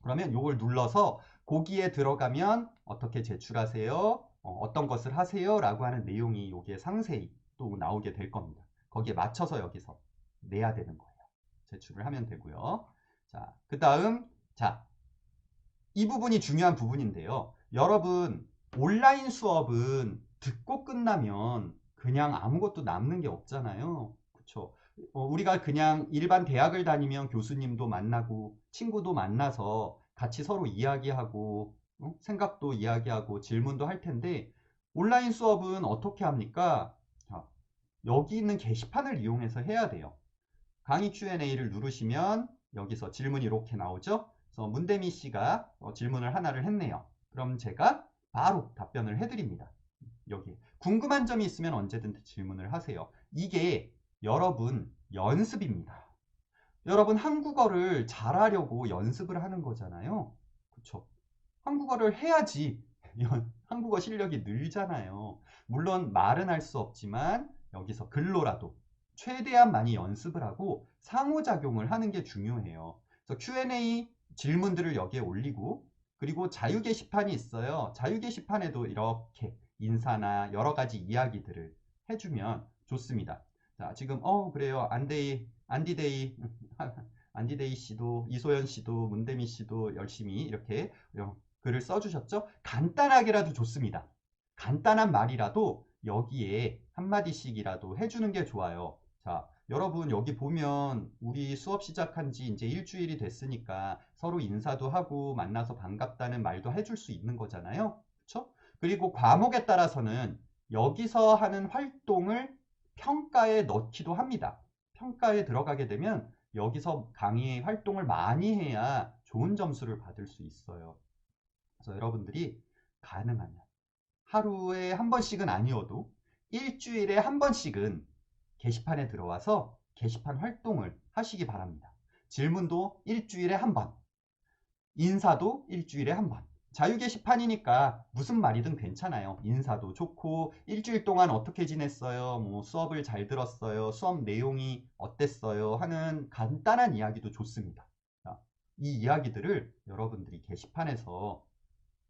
그러면 이걸 눌러서 거기에 들어가면 어떻게 제출하세요? 어떤 것을 하세요? 라고 하는 내용이 여기에 상세히 또 나오게 될 겁니다. 거기에 맞춰서 여기서 내야 되는 거예요. 제출을 하면 되고요. 자, 그 다음 자, 이 부분이 중요한 부분인데요. 여러분, 온라인 수업은 듣고 끝나면 그냥 아무것도 남는 게 없잖아요. 그쵸? 우리가 그냥 일반 대학을 다니면 교수님도 만나고 친구도 만나서 같이 서로 이야기하고 생각도 이야기하고 질문도 할 텐데 온라인 수업은 어떻게 합니까? 자, 여기 있는 게시판을 이용해서 해야 돼요. 강의 Q&A를 누르시면 여기서 질문이 이렇게 나오죠. 그래서 문대미 씨가 질문을 하나를 했네요. 그럼 제가 바로 답변을 해드립니다. 여기 궁금한 점이 있으면 언제든 질문을 하세요. 이게 여러분 연습입니다. 여러분 한국어를 잘하려고 연습을 하는 거잖아요. 그쵸? 한국어를 해야지 한국어 실력이 늘잖아요. 물론 말은 할 수 없지만 여기서 글로라도 최대한 많이 연습을 하고 상호작용을 하는 게 중요해요. 그래서 Q&A 질문들을 여기에 올리고 그리고 자유 게시판이 있어요. 자유 게시판에도 이렇게 인사나 여러 가지 이야기들을 해주면 좋습니다. 자, 지금 그래요. 안디데이 안디데이 씨도 이소연 씨도 문대미 씨도 열심히 이렇게 글을 써주셨죠? 간단하게라도 좋습니다. 간단한 말이라도 여기에 한마디씩이라도 해주는 게 좋아요. 자, 여러분 여기 보면 우리 수업 시작한 지 이제 일주일이 됐으니까 서로 인사도 하고 만나서 반갑다는 말도 해줄 수 있는 거잖아요. 그렇죠? 그리고 과목에 따라서는 여기서 하는 활동을 평가에 넣기도 합니다. 평가에 들어가게 되면 여기서 강의 활동을 많이 해야 좋은 점수를 받을 수 있어요. 그래서 여러분들이 가능하면 하루에 한 번씩은 아니어도 일주일에 한 번씩은 게시판에 들어와서 게시판 활동을 하시기 바랍니다. 질문도 일주일에 한 번, 인사도 일주일에 한 번. 자유 게시판이니까 무슨 말이든 괜찮아요. 인사도 좋고 일주일 동안 어떻게 지냈어요? 뭐 수업을 잘 들었어요? 수업 내용이 어땠어요? 하는 간단한 이야기도 좋습니다. 이 이야기들을 여러분들이 게시판에서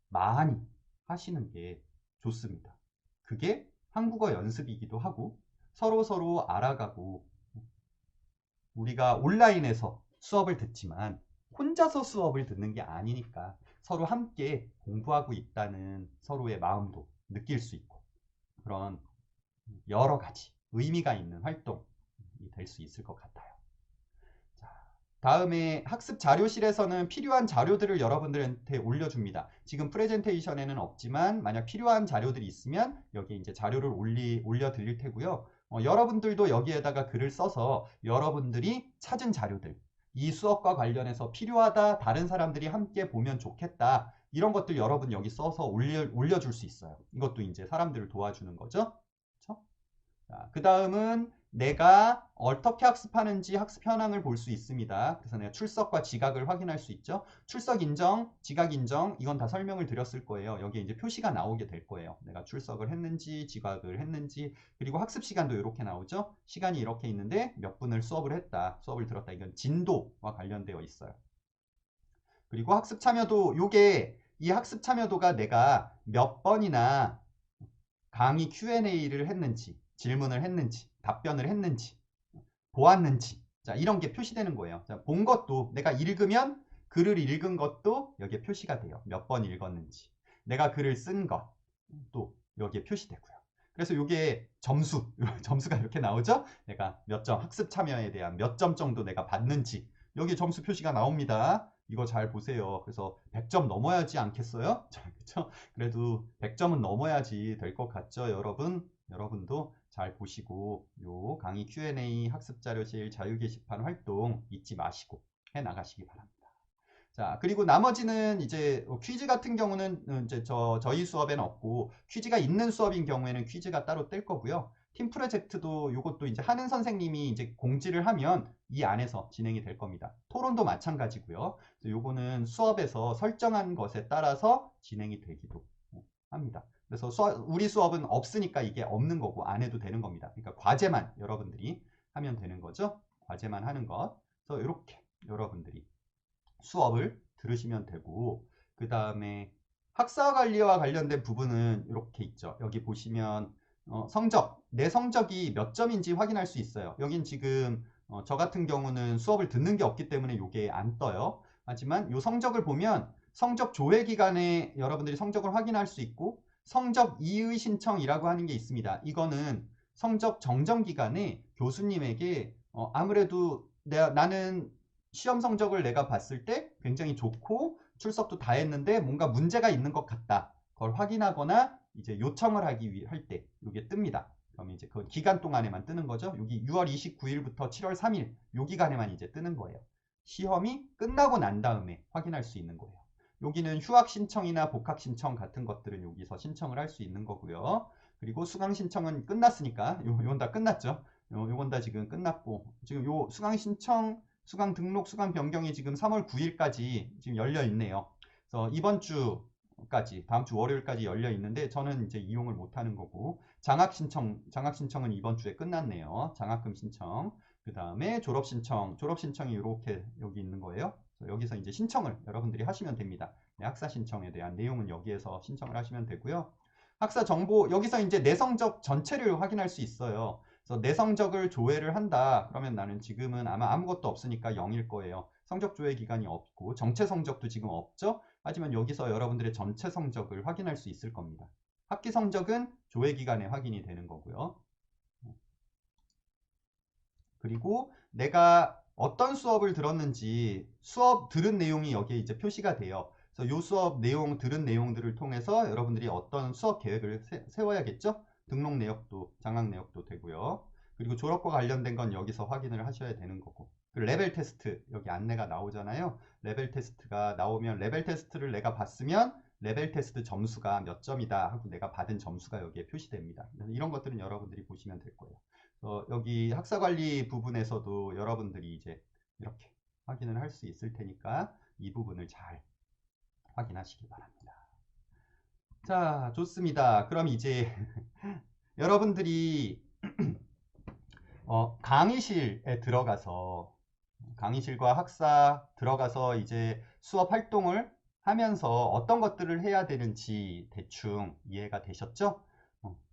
많이 하시는 게 좋습니다. 그게 한국어 연습이기도 하고 서로 알아가고 우리가 온라인에서 수업을 듣지만 혼자서 수업을 듣는 게 아니니까 서로 함께 공부하고 있다는 서로의 마음도 느낄 수 있고 그런 여러 가지 의미가 있는 활동이 될 수 있을 것 같아요. 자, 다음에 학습 자료실에서는 필요한 자료들을 여러분들한테 올려줍니다. 지금 프레젠테이션에는 없지만 만약 필요한 자료들이 있으면 여기 이제 자료를 올려드릴 테고요. 여러분들도 여기에다가 글을 써서 여러분들이 찾은 자료들, 이 수업과 관련해서 필요하다, 다른 사람들이 함께 보면 좋겠다, 이런 것들 여러분 여기 써서 올려줄 수 있어요. 이것도 이제 사람들을 도와주는 거죠. 그렇죠? 그 다음은 내가 어떻게 학습하는지 학습 현황을 볼 수 있습니다. 그래서 내가 출석과 지각을 확인할 수 있죠. 출석 인정, 지각 인정, 이건 다 설명을 드렸을 거예요. 여기에 이제 표시가 나오게 될 거예요. 내가 출석을 했는지, 지각을 했는지, 그리고 학습 시간도 이렇게 나오죠. 시간이 이렇게 있는데 몇 분을 수업을 했다, 수업을 들었다. 이건 진도와 관련되어 있어요. 그리고 학습 참여도, 이 학습 참여도가 내가 몇 번이나 강의 Q&A를 했는지, 질문을 했는지, 답변을 했는지, 보았는지, 자, 이런 게 표시되는 거예요. 자, 본 것도 내가 읽으면 글을 읽은 것도 여기에 표시가 돼요. 몇 번 읽었는지. 내가 글을 쓴 것도 여기에 표시되고요. 그래서 이게 점수가 이렇게 나오죠? 내가 몇 점, 학습 참여에 대한 몇 점 정도 내가 받는지, 여기 점수 표시가 나옵니다. 이거 잘 보세요. 그래서 100점 넘어야지 않겠어요? 자, 그쵸? 그래도 100점은 넘어야지 될 것 같죠, 여러분? 여러분도 잘 보시고 요 강의 Q&A 학습자료실 자유 게시판 활동 잊지 마시고 해 나가시기 바랍니다. 자, 그리고 나머지는 이제 퀴즈 같은 경우는 이제 저희 수업에는 없고 퀴즈가 있는 수업인 경우에는 퀴즈가 따로 뜰 거고요. 팀 프로젝트도 이것도 이제 하는 선생님이 이제 공지를 하면 이 안에서 진행이 될 겁니다. 토론도 마찬가지고요. 요거는 수업에서 설정한 것에 따라서 진행이 되기도 합니다. 그래서 우리 수업은 없으니까 이게 없는 거고 안 해도 되는 겁니다. 그러니까 과제만 여러분들이 하면 되는 거죠. 과제만 하는 것. 그래서 이렇게 여러분들이 수업을 들으시면 되고, 그 다음에 학사 관리와 관련된 부분은 이렇게 있죠. 여기 보시면 내 성적이 몇 점인지 확인할 수 있어요. 여긴 지금 저 같은 경우는 수업을 듣는 게 없기 때문에 이게 안 떠요. 하지만 이 성적을 보면 성적 조회 기간에 여러분들이 성적을 확인할 수 있고 성적 이의 신청이라고 하는 게 있습니다. 이거는 성적 정정 기간에 교수님에게 아무래도 나는 시험 성적을 내가 봤을 때 굉장히 좋고 출석도 다 했는데 뭔가 문제가 있는 것 같다. 그걸 확인하거나 이제 요청을 할 때 이게 뜹니다. 그러면 이제 그 기간 동안에만 뜨는 거죠. 여기 6월 29일부터 7월 3일 요 기간에만 이제 뜨는 거예요. 시험이 끝나고 난 다음에 확인할 수 있는 거예요. 여기는 휴학 신청이나 복학 신청 같은 것들은 여기서 신청을 할 수 있는 거고요. 그리고 수강 신청은 끝났으니까 요건 다 끝났죠. 요건 다 지금 끝났고 지금 요 수강 신청 수강 등록, 수강 변경이 지금 3월 9일까지 지금 열려 있네요. 그래서 이번 주까지, 다음 주 월요일까지 열려 있는데 저는 이제 이용을 못 하는 거고 장학 신청은 이번 주에 끝났네요. 장학금 신청. 그 다음에 졸업 신청이 이렇게 여기 있는 거예요. 여기서 이제 신청을 여러분들이 하시면 됩니다. 네, 학사 신청에 대한 내용은 여기에서 신청을 하시면 되고요. 학사 정보, 여기서 이제 내 성적 전체를 확인할 수 있어요. 그래서 내 성적을 조회를 한다. 그러면 나는 지금은 아마 아무것도 없으니까 0일 거예요. 성적 조회 기간이 없고 정체 성적도 지금 없죠. 하지만 여기서 여러분들의 전체 성적을 확인할 수 있을 겁니다. 학기 성적은 조회 기간에 확인이 되는 거고요. 그리고 내가 어떤 수업을 들었는지 수업 들은 내용이 여기에 이제 표시가 돼요. 그래서 이 수업 내용 들은 내용들을 통해서 여러분들이 어떤 수업 계획을 세워야겠죠. 등록 내역도 장학 내역도 되고요. 그리고 졸업과 관련된 건 여기서 확인을 하셔야 되는 거고. 그 레벨 테스트 여기 안내가 나오잖아요. 레벨 테스트가 나오면 레벨 테스트를 내가 봤으면 레벨 테스트 점수가 몇 점이다 하고 내가 받은 점수가 여기에 표시됩니다. 이런 것들은 여러분들이 보시면 될 거예요. 여기 학사관리 부분에서도 여러분들이 이제 이렇게 확인을 할 수 있을 테니까 이 부분을 잘 확인하시기 바랍니다. 자, 좋습니다. 그럼 이제 여러분들이 강의실에 들어가서 강의실과 학사 들어가서 이제 수업 활동을 하면서 어떤 것들을 해야 되는지 대충 이해가 되셨죠?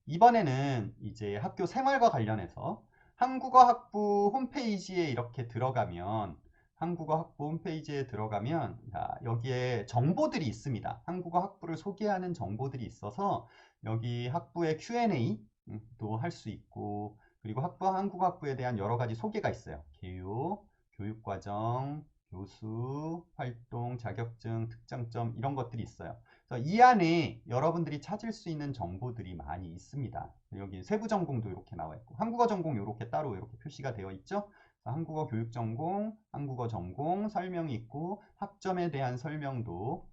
이번에는 이제 학교 생활과 관련해서 한국어 학부 홈페이지에 이렇게 들어가면 한국어 학부 홈페이지에 들어가면 자, 여기에 정보들이 있습니다. 한국어 학부를 소개하는 정보들이 있어서 여기 학부의 Q&A도 할 수 있고 그리고 한국어 학부에 대한 여러 가지 소개가 있어요. 교육, 교육과정, 교수, 활동, 자격증, 특장점 이런 것들이 있어요. 그래서 이 안에 여러분들이 찾을 수 있는 정보들이 많이 있습니다. 여기 세부 전공도 이렇게 나와 있고 한국어 전공 이렇게 따로 이렇게 표시가 되어 있죠. 한국어 교육 전공, 한국어 전공 설명이 있고 학점에 대한 설명도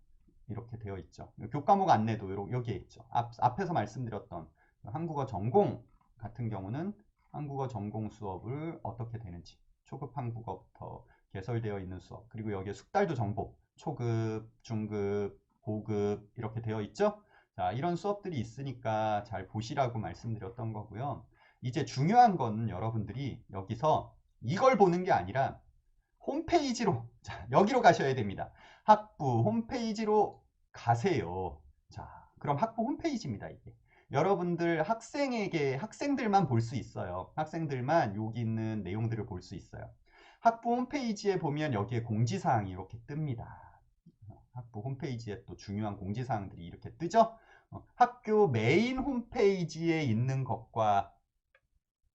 이렇게 되어 있죠. 교과목 안내도 여기에 있죠. 앞에서 말씀드렸던 한국어 전공 같은 경우는 한국어 전공 수업을 어떻게 되는지 초급 한국어부터 개설되어 있는 수업 그리고 여기에 숙달도 정보 초급, 중급, 고급 이렇게 되어 있죠. 자, 이런 수업들이 있으니까 잘 보시라고 말씀드렸던 거고요. 이제 중요한 건 여러분들이 여기서 이걸 보는 게 아니라 홈페이지로 자, 여기로 가셔야 됩니다. 학부 홈페이지로 가세요. 자, 그럼 학부 홈페이지입니다, 이게. 여러분들 학생들만 볼 수 있어요. 학생들만 여기 있는 내용들을 볼 수 있어요. 학부 홈페이지에 보면 여기에 공지사항이 이렇게 뜹니다. 학부 홈페이지에 또 중요한 공지사항들이 이렇게 뜨죠. 학교 메인 홈페이지에 있는 것과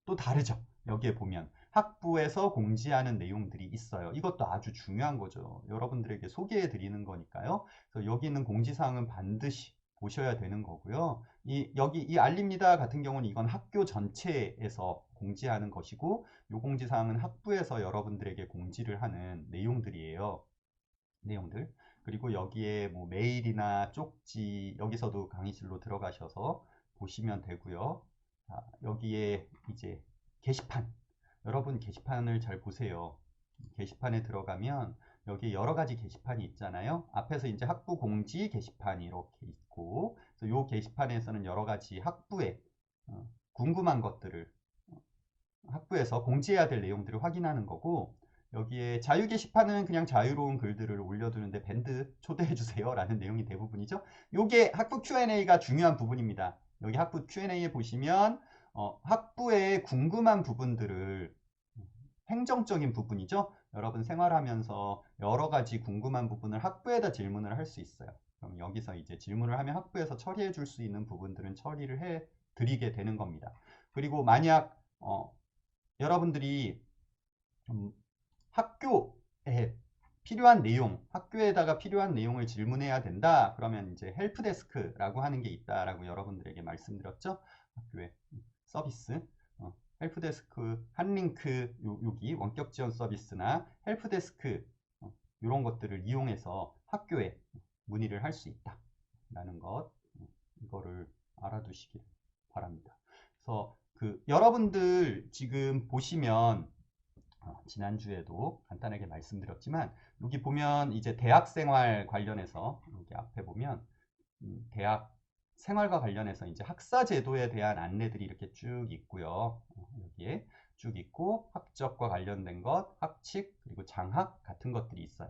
또 다르죠. 여기에 보면 학부에서 공지하는 내용들이 있어요. 이것도 아주 중요한 거죠. 여러분들에게 소개해 드리는 거니까요. 그래서 여기 있는 공지사항은 반드시 보셔야 되는 거고요. 여기 이 알립니다 같은 경우는 이건 학교 전체에서 공지하는 것이고 이 공지사항은 학부에서 여러분들에게 공지를 하는 내용들이에요. 내용들. 그리고 여기에 뭐 메일이나 쪽지 여기서도 강의실로 들어가셔서 보시면 되고요. 자, 여기에 이제 게시판. 여러분 게시판을 잘 보세요. 게시판에 들어가면 여기 여러 가지 게시판이 있잖아요. 앞에서 이제 학부 공지 게시판이 이렇게 있고, 그래서 이 게시판에서는 여러 가지 학부에 궁금한 것들을 학부에서 공지해야 될 내용들을 확인하는 거고, 여기에 자유 게시판은 그냥 자유로운 글들을 올려두는데 밴드 초대해주세요 라는 내용이 대부분이죠. 이게 학부 Q&A가 중요한 부분입니다. 여기 학부 Q&A에 보시면 학부에 궁금한 부분들을 행정적인 부분이죠. 여러분 생활하면서 여러 가지 궁금한 부분을 학부에다 질문을 할 수 있어요. 그럼 여기서 이제 질문을 하면 학부에서 처리해 줄 수 있는 부분들은 처리를 해 드리게 되는 겁니다. 그리고 만약 여러분들이 학교에 필요한 내용, 학교에다가 필요한 내용을 질문해야 된다. 그러면 이제 헬프데스크라고 하는 게 있다라고 여러분들에게 말씀드렸죠. 학교에 서비스, 헬프데스크, 한링크, 여기 원격 지원 서비스나 헬프데스크 이런 것들을 이용해서 학교에 문의를 할 수 있다라는 것, 이거를 알아두시길 바랍니다. 그래서 여러분들 지금 보시면 지난주에도 간단하게 말씀드렸지만 여기 보면 이제 대학생활 관련해서 여기 앞에 보면 대학 생활과 관련해서 이제 학사 제도에 대한 안내들이 이렇게 쭉 있고요. 여기에 쭉 있고 학적과 관련된 것, 학칙 그리고 장학 같은 것들이 있어요.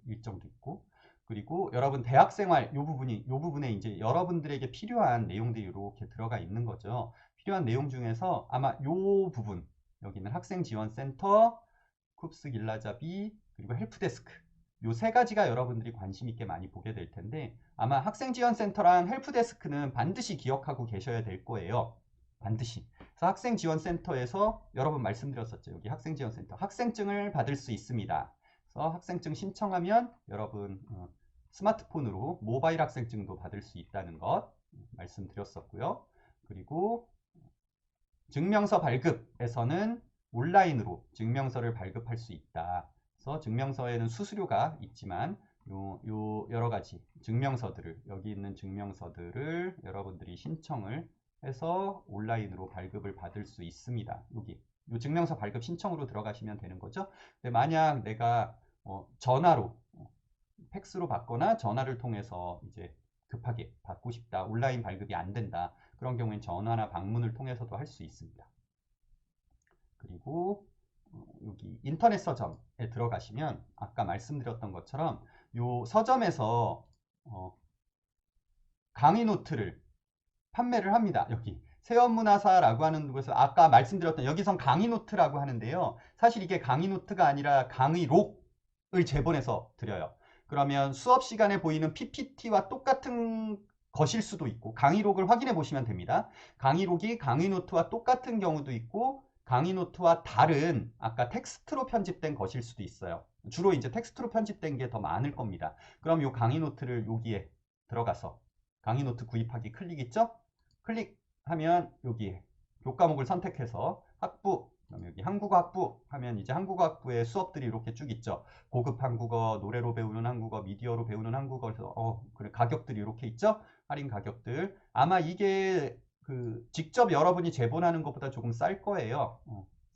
일정도 있고 그리고 여러분 대학생활 요 부분에 이제 여러분들에게 필요한 내용들이 이렇게 들어가 있는 거죠. 필요한 내용 중에서 아마 요 부분 여기는 학생지원센터, 쿱스 길라잡이, 그리고 헬프데스크 요 세 가지가 여러분들이 관심 있게 많이 보게 될 텐데 아마 학생지원센터랑 헬프데스크는 반드시 기억하고 계셔야 될 거예요. 반드시. 그래서 학생지원센터에서 여러분 말씀드렸었죠. 여기 학생지원센터 학생증을 받을 수 있습니다. 그래서 학생증 신청하면 여러분 스마트폰으로 모바일 학생증도 받을 수 있다는 것 말씀드렸었고요. 그리고 증명서 발급에서는 온라인으로 증명서를 발급할 수 있다. 그래서 증명서에는 수수료가 있지만 요 여러 가지 증명서들을 여기 있는 증명서들을 여러분들이 신청을 해서 온라인으로 발급을 받을 수 있습니다. 여기 요 증명서 발급 신청으로 들어가시면 되는 거죠. 근데 만약 내가 전화로 팩스로 받거나 전화를 통해서 이제 급하게 받고 싶다. 온라인 발급이 안 된다. 그런 경우엔 전화나 방문을 통해서도 할 수 있습니다. 그리고 여기 인터넷 서점에 들어가시면 아까 말씀드렸던 것처럼 요 서점에서 강의 노트를 판매를 합니다. 여기 세원문화사라고 하는 곳에서 아까 말씀드렸던 여기선 강의 노트라고 하는데요. 사실 이게 강의 노트가 아니라 강의록을 제본해서 드려요. 그러면 수업 시간에 보이는 PPT와 똑같은 것일 수도 있고 강의록을 확인해 보시면 됩니다. 강의록이 강의 노트와 똑같은 경우도 있고 강의 노트와 다른 아까 텍스트로 편집된 것일 수도 있어요. 주로 이제 텍스트로 편집된 게 더 많을 겁니다. 그럼 이 강의 노트를 여기에 들어가서 강의 노트 구입하기 클릭 있죠? 클릭하면 여기 교과목을 선택해서 학부, 그럼 여기 한국어 학부 하면 이제 한국어 학부의 수업들이 이렇게 쭉 있죠. 고급 한국어, 노래로 배우는 한국어, 미디어로 배우는 한국어, 그래 가격들이 이렇게 있죠. 할인 가격들. 아마 이게 그 직접 여러분이 제본하는 것보다 조금 쌀 거예요.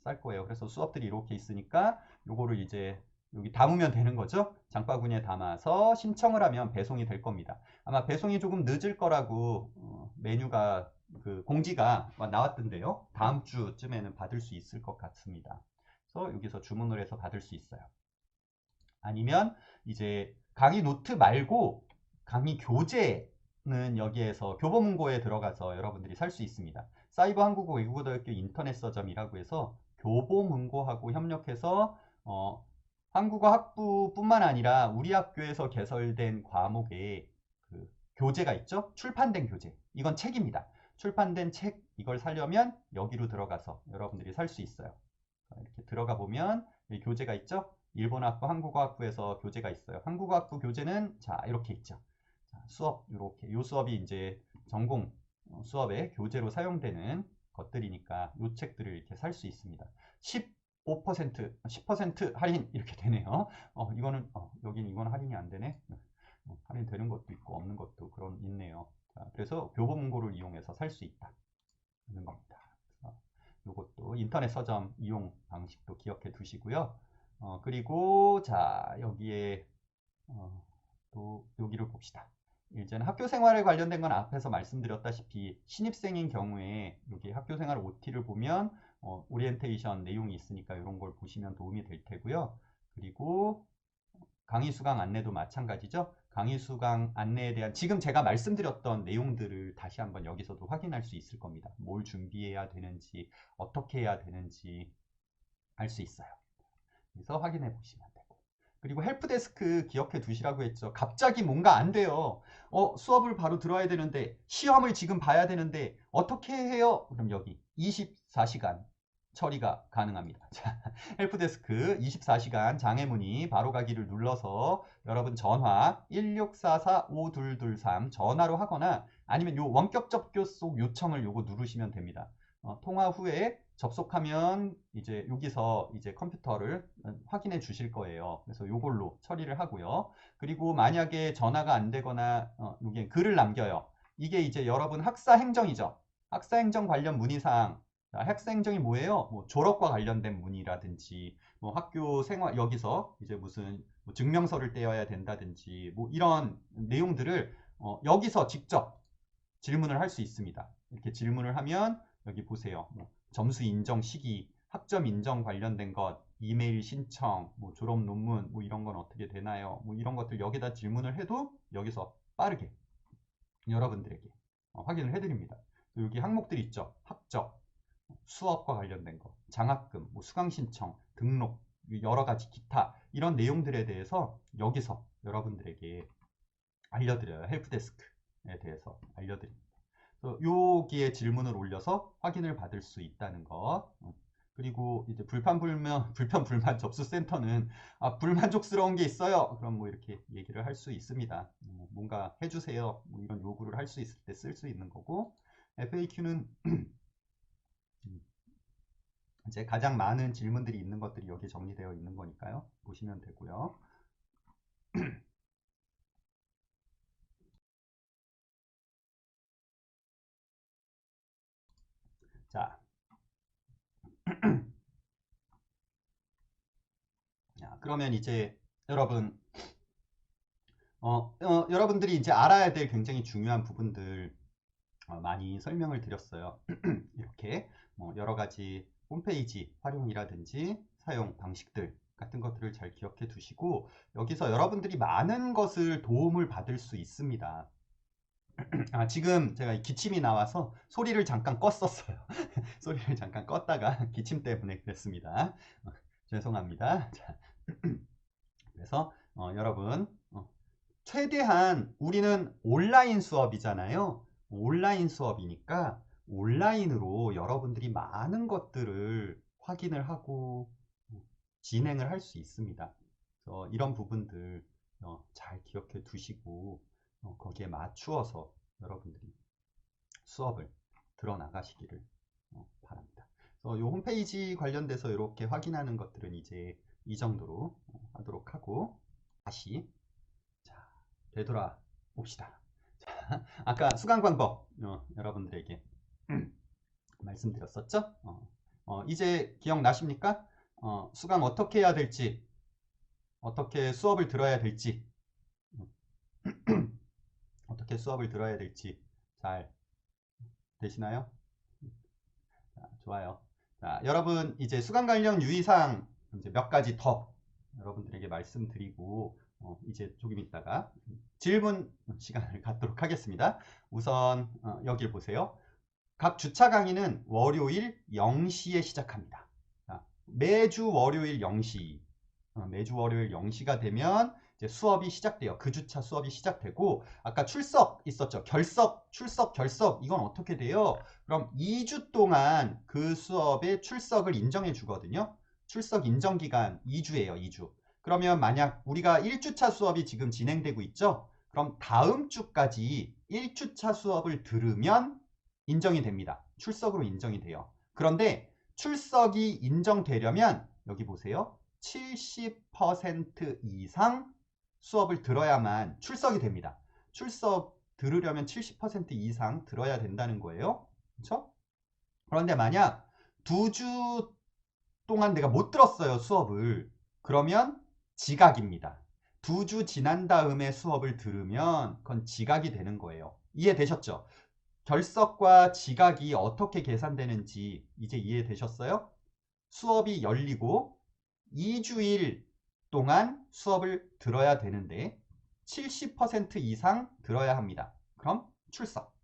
쌀 거예요. 그래서 수업들이 이렇게 있으니까 요거를 이제 여기 담으면 되는 거죠. 장바구니에 담아서 신청을 하면 배송이 될 겁니다. 아마 배송이 조금 늦을 거라고 메뉴가 그 공지가 나왔던데요. 다음 주쯤에는 받을 수 있을 것 같습니다. 그래서 여기서 주문을 해서 받을 수 있어요. 아니면 이제 강의 노트 말고 강의 교재는 여기에서 교보문고에 들어가서 여러분들이 살 수 있습니다. 사이버 한국어 외국어대학교 인터넷 서점이라고 해서 교보문고하고 협력해서 한국어 학부뿐만 아니라 우리 학교에서 개설된 과목에 그 교재가 있죠? 출판된 교재. 이건 책입니다. 출판된 책 이걸 사려면 여기로 들어가서 여러분들이 살 수 있어요. 이렇게 들어가 보면 교재가 있죠? 일본어학부, 한국어학부에서 교재가 있어요. 한국어학부 교재는 자 이렇게 있죠. 자, 수업 이렇게 요 수업이 이제 전공 수업의 교재로 사용되는 것들이니까 요 책들을 이렇게 살 수 있습니다. 15%, 10% 할인 이렇게 되네요. 이거는 여긴 이건 할인이 안 되네. 할인 되는 것도 있고 없는 것도 그런 있네요. 자, 그래서 교보문고를 이용해서 살 수 있다. 하는 겁니다. 이것도 인터넷 서점 이용 방식도 기억해 두시고요. 그리고 자 여기에 또 여기를 봅시다. 이제는 학교 생활에 관련된 건 앞에서 말씀드렸다시피 신입생인 경우에 여기 학교 생활 OT를 보면 오리엔테이션 내용이 있으니까 이런 걸 보시면 도움이 될 테고요. 그리고 강의 수강 안내도 마찬가지죠. 강의 수강 안내에 대한 지금 제가 말씀드렸던 내용들을 다시 한번 여기서도 확인할 수 있을 겁니다. 뭘 준비해야 되는지, 어떻게 해야 되는지 알 수 있어요. 그래서 확인해 보시면 되고. 그리고 헬프데스크 기억해 두시라고 했죠. 갑자기 뭔가 안 돼요. 수업을 바로 들어야 되는데, 시험을 지금 봐야 되는데, 어떻게 해요? 그럼 여기 24시간 처리가 가능합니다. 자, 헬프데스크 24시간 장애문의 바로가기를 눌러서 여러분 전화 1644-5223 전화로 하거나 아니면 요 원격 접교속 요청을 요거 누르시면 됩니다. 통화 후에 접속하면 이제 여기서 이제 컴퓨터를 확인해 주실 거예요. 그래서 요걸로 처리를 하고요. 그리고 만약에 전화가 안 되거나 여기에 글을 남겨요. 이게 이제 여러분 학사 행정이죠. 학사 행정 관련 문의사항. 학사 행정이 뭐예요? 뭐 졸업과 관련된 문의라든지 뭐 학교 생활 여기서 이제 무슨 뭐 증명서를 떼어야 된다든지 뭐 이런 내용들을 여기서 직접 질문을 할 수 있습니다. 이렇게 질문을 하면 여기 보세요. 뭐 점수 인정 시기, 학점 인정 관련된 것, 이메일 신청, 뭐 졸업 논문, 뭐 이런 건 어떻게 되나요? 뭐 이런 것들 여기다 질문을 해도 여기서 빠르게 여러분들에게 확인을 해드립니다. 여기 항목들이 있죠. 학적, 수업과 관련된 것, 장학금, 뭐 수강 신청, 등록, 여러 가지 기타 이런 내용들에 대해서 여기서 여러분들에게 알려드려요. 헬프데스크에 대해서 알려드립니다. 여기에 질문을 올려서 확인을 받을 수 있다는 거. 그리고 이제 불편 불만 접수센터는 불만족스러운 게 있어요. 그럼 뭐 이렇게 얘기를 할 수 있습니다. 뭔가 해주세요. 뭐 이런 요구를 할 수 있을 때 쓸 수 있는 거고 FAQ는 이제 가장 많은 질문들이 있는 것들이 여기 정리되어 있는 거니까요. 보시면 되고요. 자, 그러면 이제 여러분, 여러분들이 이제 알아야 될 굉장히 중요한 부분들 많이 설명을 드렸어요. 이렇게 뭐 여러 가지 홈페이지 활용이라든지 사용 방식들 같은 것들을 잘 기억해 두시고 여기서 여러분들이 많은 것을 도움을 받을 수 있습니다. 지금 제가 기침이 나와서 소리를 잠깐 껐었어요. 소리를 잠깐 껐다가 기침 때문에 그랬습니다. 죄송합니다. 자, 그래서 여러분 최대한 우리는 온라인 수업이잖아요. 온라인 수업이니까 온라인으로 여러분들이 많은 것들을 확인을 하고 진행을 할 수 있습니다. 그래서 이런 부분들 잘 기억해 두시고 거기에 맞추어서 여러분들이 수업을 들어 나가시기를 바랍니다. 그래서 이 홈페이지 관련돼서 이렇게 확인하는 것들은 이제 이 정도로 하도록 하고 다시 되돌아 봅시다. 자, 아까 수강 방법 여러분들에게 말씀드렸었죠? 이제 기억나십니까? 수강 어떻게 해야 될지, 어떻게 수업을 들어야 될지, 어떻게 수업을 들어야 될지 잘 되시나요? 자, 좋아요. 자, 여러분 이제 수강 관련 유의사항 이제 몇 가지 더 여러분들에게 말씀드리고 이제 조금 있다가 질문 시간을 갖도록 하겠습니다. 우선 여길 보세요. 각 주차 강의는 월요일 0시에 시작합니다. 자, 매주 월요일 0시 매주 월요일 0시가 되면 이제 수업이 시작돼요. 그 주차 수업이 시작되고 아까 출석 있었죠. 결석, 출석, 결석 이건 어떻게 돼요? 그럼 2주 동안 그 수업에 출석을 인정해 주거든요. 출석 인정 기간 2주예요. 2주. 그러면 만약 우리가 1주차 수업이 지금 진행되고 있죠. 그럼 다음 주까지 1주차 수업을 들으면 인정이 됩니다. 출석으로 인정이 돼요. 그런데 출석이 인정되려면 여기 보세요. 70% 이상 수업을 들어야만 출석이 됩니다. 출석 들으려면 70% 이상 들어야 된다는 거예요. 그렇죠? 그런데 만약 2주 동안 내가 못 들었어요, 수업을. 그러면 지각입니다. 2주 지난 다음에 수업을 들으면 그건 지각이 되는 거예요. 이해되셨죠? 결석과 지각이 어떻게 계산되는지 이제 이해되셨어요? 수업이 열리고 2주일 동안 수업을 들어야 되는데 70% 이상 들어야 합니다. 그럼 출석.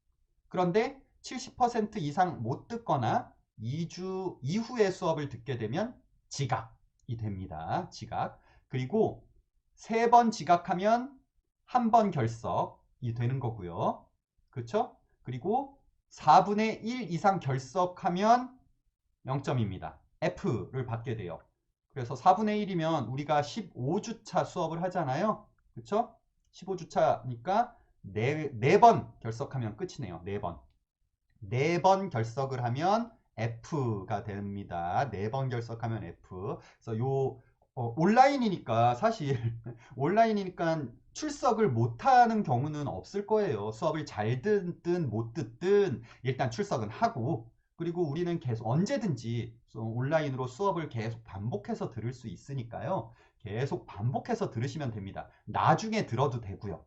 그런데 70% 이상 못 듣거나 2주 이후에 수업을 듣게 되면 지각이 됩니다. 지각. 그리고 3번 지각하면 1번 결석이 되는 거고요. 그렇죠? 그리고 4분의 1 이상 결석하면 0점입니다. F를 받게 돼요. 그래서 4분의 1이면 우리가 15주차 수업을 하잖아요. 그쵸? 15주차니까 4번 결석하면 끝이네요. 4번. 4번 결석을 하면 F가 됩니다. 4번 결석하면 F. 그래서 온라인이니까 사실 온라인이니까 출석을 못하는 경우는 없을 거예요. 수업을 잘 듣든 못 듣든 일단 출석은 하고 그리고 우리는 계속 언제든지 온라인으로 수업을 계속 반복해서 들을 수 있으니까요. 계속 반복해서 들으시면 됩니다. 나중에 들어도 되고요.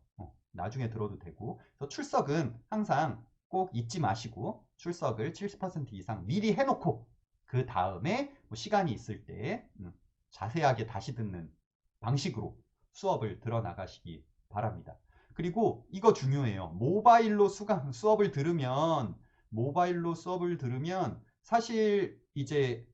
나중에 들어도 되고. 그래서 출석은 항상 꼭 잊지 마시고 출석을 70% 이상 미리 해놓고 그 다음에 뭐 시간이 있을 때 자세하게 다시 듣는 방식으로 수업을 들어 나가시기 바랍니다. 그리고 이거 중요해요. 모바일로 수업을 들으면 사실 이제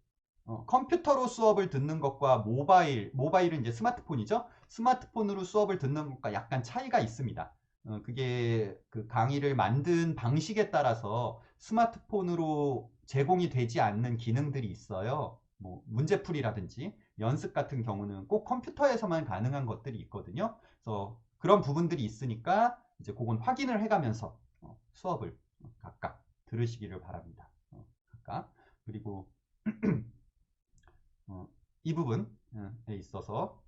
컴퓨터로 수업을 듣는 것과 모바일은 이제 스마트폰이죠. 스마트폰으로 수업을 듣는 것과 약간 차이가 있습니다. 그게 그 강의를 만든 방식에 따라서 스마트폰으로 제공이 되지 않는 기능들이 있어요. 뭐 문제풀이라든지 연습 같은 경우는 꼭 컴퓨터에서만 가능한 것들이 있거든요. 그래서 그런 부분들이 있으니까 이제 그건 확인을 해가면서 수업을 각각 들으시기를 바랍니다. 각각. 그리고 이 부분에 있어서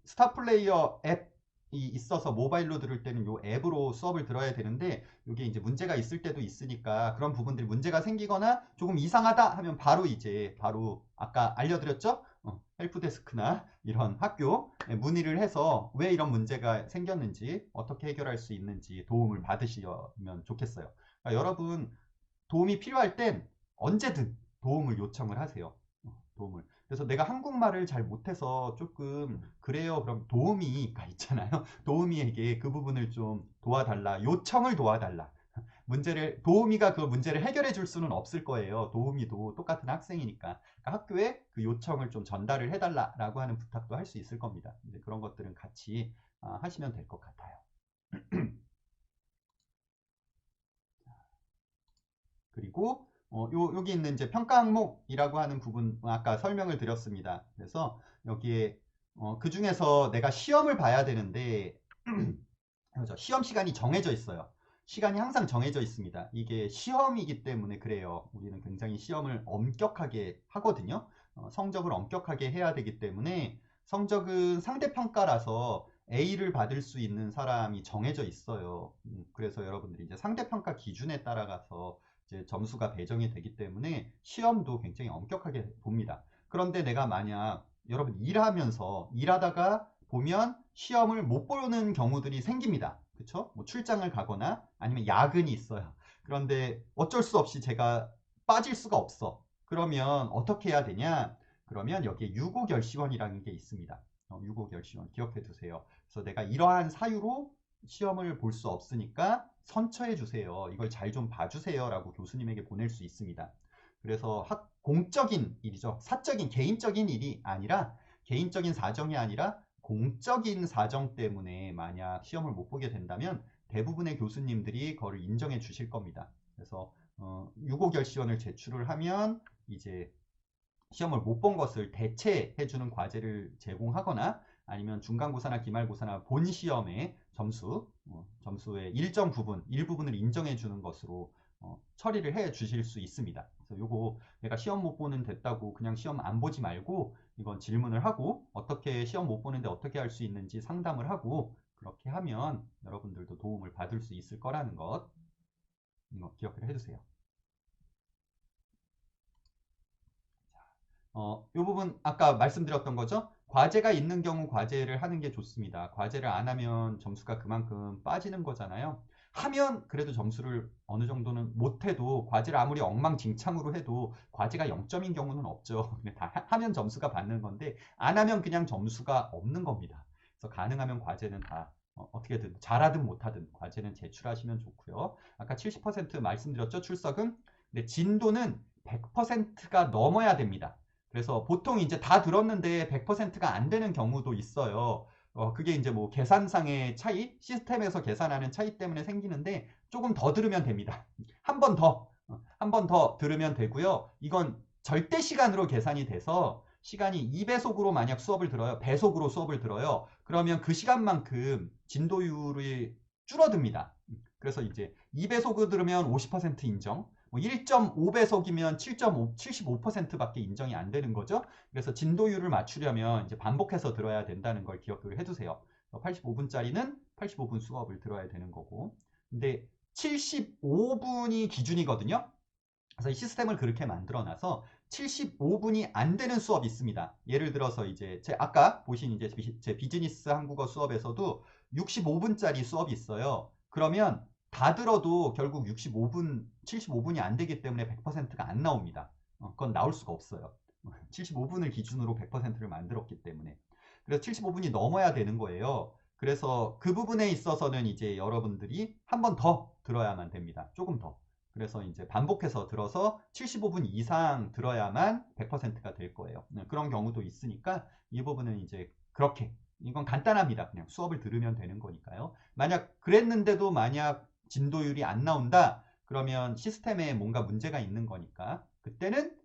스타플레이어 앱이 있어서 모바일로 들을 때는 이 앱으로 수업을 들어야 되는데 이게 이제 문제가 있을 때도 있으니까 그런 부분들이 문제가 생기거나 조금 이상하다 하면 바로 아까 알려드렸죠? 헬프데스크나 이런 학교에 문의를 해서 왜 이런 문제가 생겼는지 어떻게 해결할 수 있는지 도움을 받으시면 좋겠어요. 그러니까 여러분 도움이 필요할 땐 언제든 도움을 요청을 하세요. 도움을. 그래서 내가 한국말을 잘 못해서 조금 그래요. 그럼 도우미가 있잖아요. 도우미에게 그 부분을 좀 도와달라. 요청을 도와달라. 도우미가 그 문제를 해결해 줄 수는 없을 거예요. 도우미도 똑같은 학생이니까. 그러니까 학교에 그 요청을 좀 전달을 해달라라고 하는 부탁도 할 수 있을 겁니다. 이제 그런 것들은 같이 하시면 될 것 같아요. 그리고 여기 있는 이제 평가 항목이라고 하는 부분 아까 설명을 드렸습니다. 그래서 여기에 그 중에서 내가 시험을 봐야 되는데 그렇죠. 시험 시간이 정해져 있어요. 시간이 항상 정해져 있습니다. 이게 시험이기 때문에 그래요. 우리는 굉장히 시험을 엄격하게 하거든요. 성적을 엄격하게 해야 되기 때문에 성적은 상대평가라서 A를 받을 수 있는 사람이 정해져 있어요. 그래서 여러분들이 이제 상대평가 기준에 따라가서 이제 점수가 배정이 되기 때문에 시험도 굉장히 엄격하게 봅니다. 그런데 내가 만약 여러분 일하다가 보면 시험을 못 보는 경우들이 생깁니다. 그쵸? 뭐 출장을 가거나 아니면 야근이 있어요. 그런데 어쩔 수 없이 제가 빠질 수가 없어. 그러면 어떻게 해야 되냐? 그러면 여기에 유고결시원이라는 게 있습니다. 유고결시원 기억해 두세요. 그래서 내가 이러한 사유로 시험을 볼 수 없으니까 선처해 주세요. 이걸 잘 좀 봐주세요. 라고 교수님에게 보낼 수 있습니다. 그래서 공적인 일이죠. 사적인, 개인적인 일이 아니라, 개인적인 사정이 아니라 공적인 사정 때문에 만약 시험을 못 보게 된다면 대부분의 교수님들이 그거를 인정해 주실 겁니다. 그래서 유고결시원을 제출을 하면 이제 시험을 못 본 것을 대체해 주는 과제를 제공하거나 아니면 중간고사나 기말고사나 본 시험의 점수의 일부분을 인정해 주는 것으로 처리를 해 주실 수 있습니다. 그래서 요거 내가 시험 못 보는 됐다고 그냥 시험 안 보지 말고 이건 질문을 하고 어떻게 시험 못 보는데 어떻게 할 수 있는지 상담을 하고 그렇게 하면 여러분들도 도움을 받을 수 있을 거라는 것 기억을 해주세요. 이 부분 아까 말씀드렸던 거죠. 과제가 있는 경우 과제를 하는 게 좋습니다. 과제를 안 하면 점수가 그만큼 빠지는 거잖아요. 하면 그래도 점수를 어느 정도는 못해도 과제를 아무리 엉망진창으로 해도 과제가 0점인 경우는 없죠. 다 하면 점수가 받는 건데 안 하면 그냥 점수가 없는 겁니다. 그래서 가능하면 과제는 다 어떻게든 잘하든 못하든 과제는 제출하시면 좋고요. 아까 70% 말씀드렸죠. 출석은. 근데 진도는 100%가 넘어야 됩니다. 그래서 보통 이제 다 들었는데 100%가 안 되는 경우도 있어요. 그게 이제 뭐 계산상의 차이, 시스템에서 계산하는 차이 때문에 생기는데 조금 더 들으면 됩니다. 한 번 더 들으면 되고요. 이건 절대 시간으로 계산이 돼서 시간이 2배속으로 만약 수업을 들어요. 배속으로 수업을 들어요. 그러면 그 시간만큼 진도율이 줄어듭니다. 그래서 이제 2배속으로 들으면 50% 인정, 1.5배속이면 75%밖에 인정이 안 되는 거죠. 그래서 진도율을 맞추려면 이제 반복해서 들어야 된다는 걸 기억을 해두세요. 85분짜리는 85분 수업을 들어야 되는 거고. 근데 75분이 기준이거든요. 그래서 이 시스템을 그렇게 만들어놔서 75분이 안 되는 수업이 있습니다. 예를 들어서 이제 아까 보신 이제 제 비즈니스 한국어 수업에서도 65분짜리 수업이 있어요. 그러면 다 들어도 결국 75분이 안 되기 때문에 100%가 안 나옵니다. 그건 나올 수가 없어요. 75분을 기준으로 100%를 만들었기 때문에. 그래서 75분이 넘어야 되는 거예요. 그래서 그 부분에 있어서는 이제 여러분들이 한 번 더 들어야만 됩니다. 조금 더. 그래서 이제 반복해서 들어서 75분 이상 들어야만 100%가 될 거예요. 그런 경우도 있으니까 이 부분은 이제 그렇게 이건 간단합니다. 그냥 수업을 들으면 되는 거니까요. 만약 그랬는데도 만약 진도율이 안 나온다 그러면 시스템에 뭔가 문제가 있는 거니까 그때는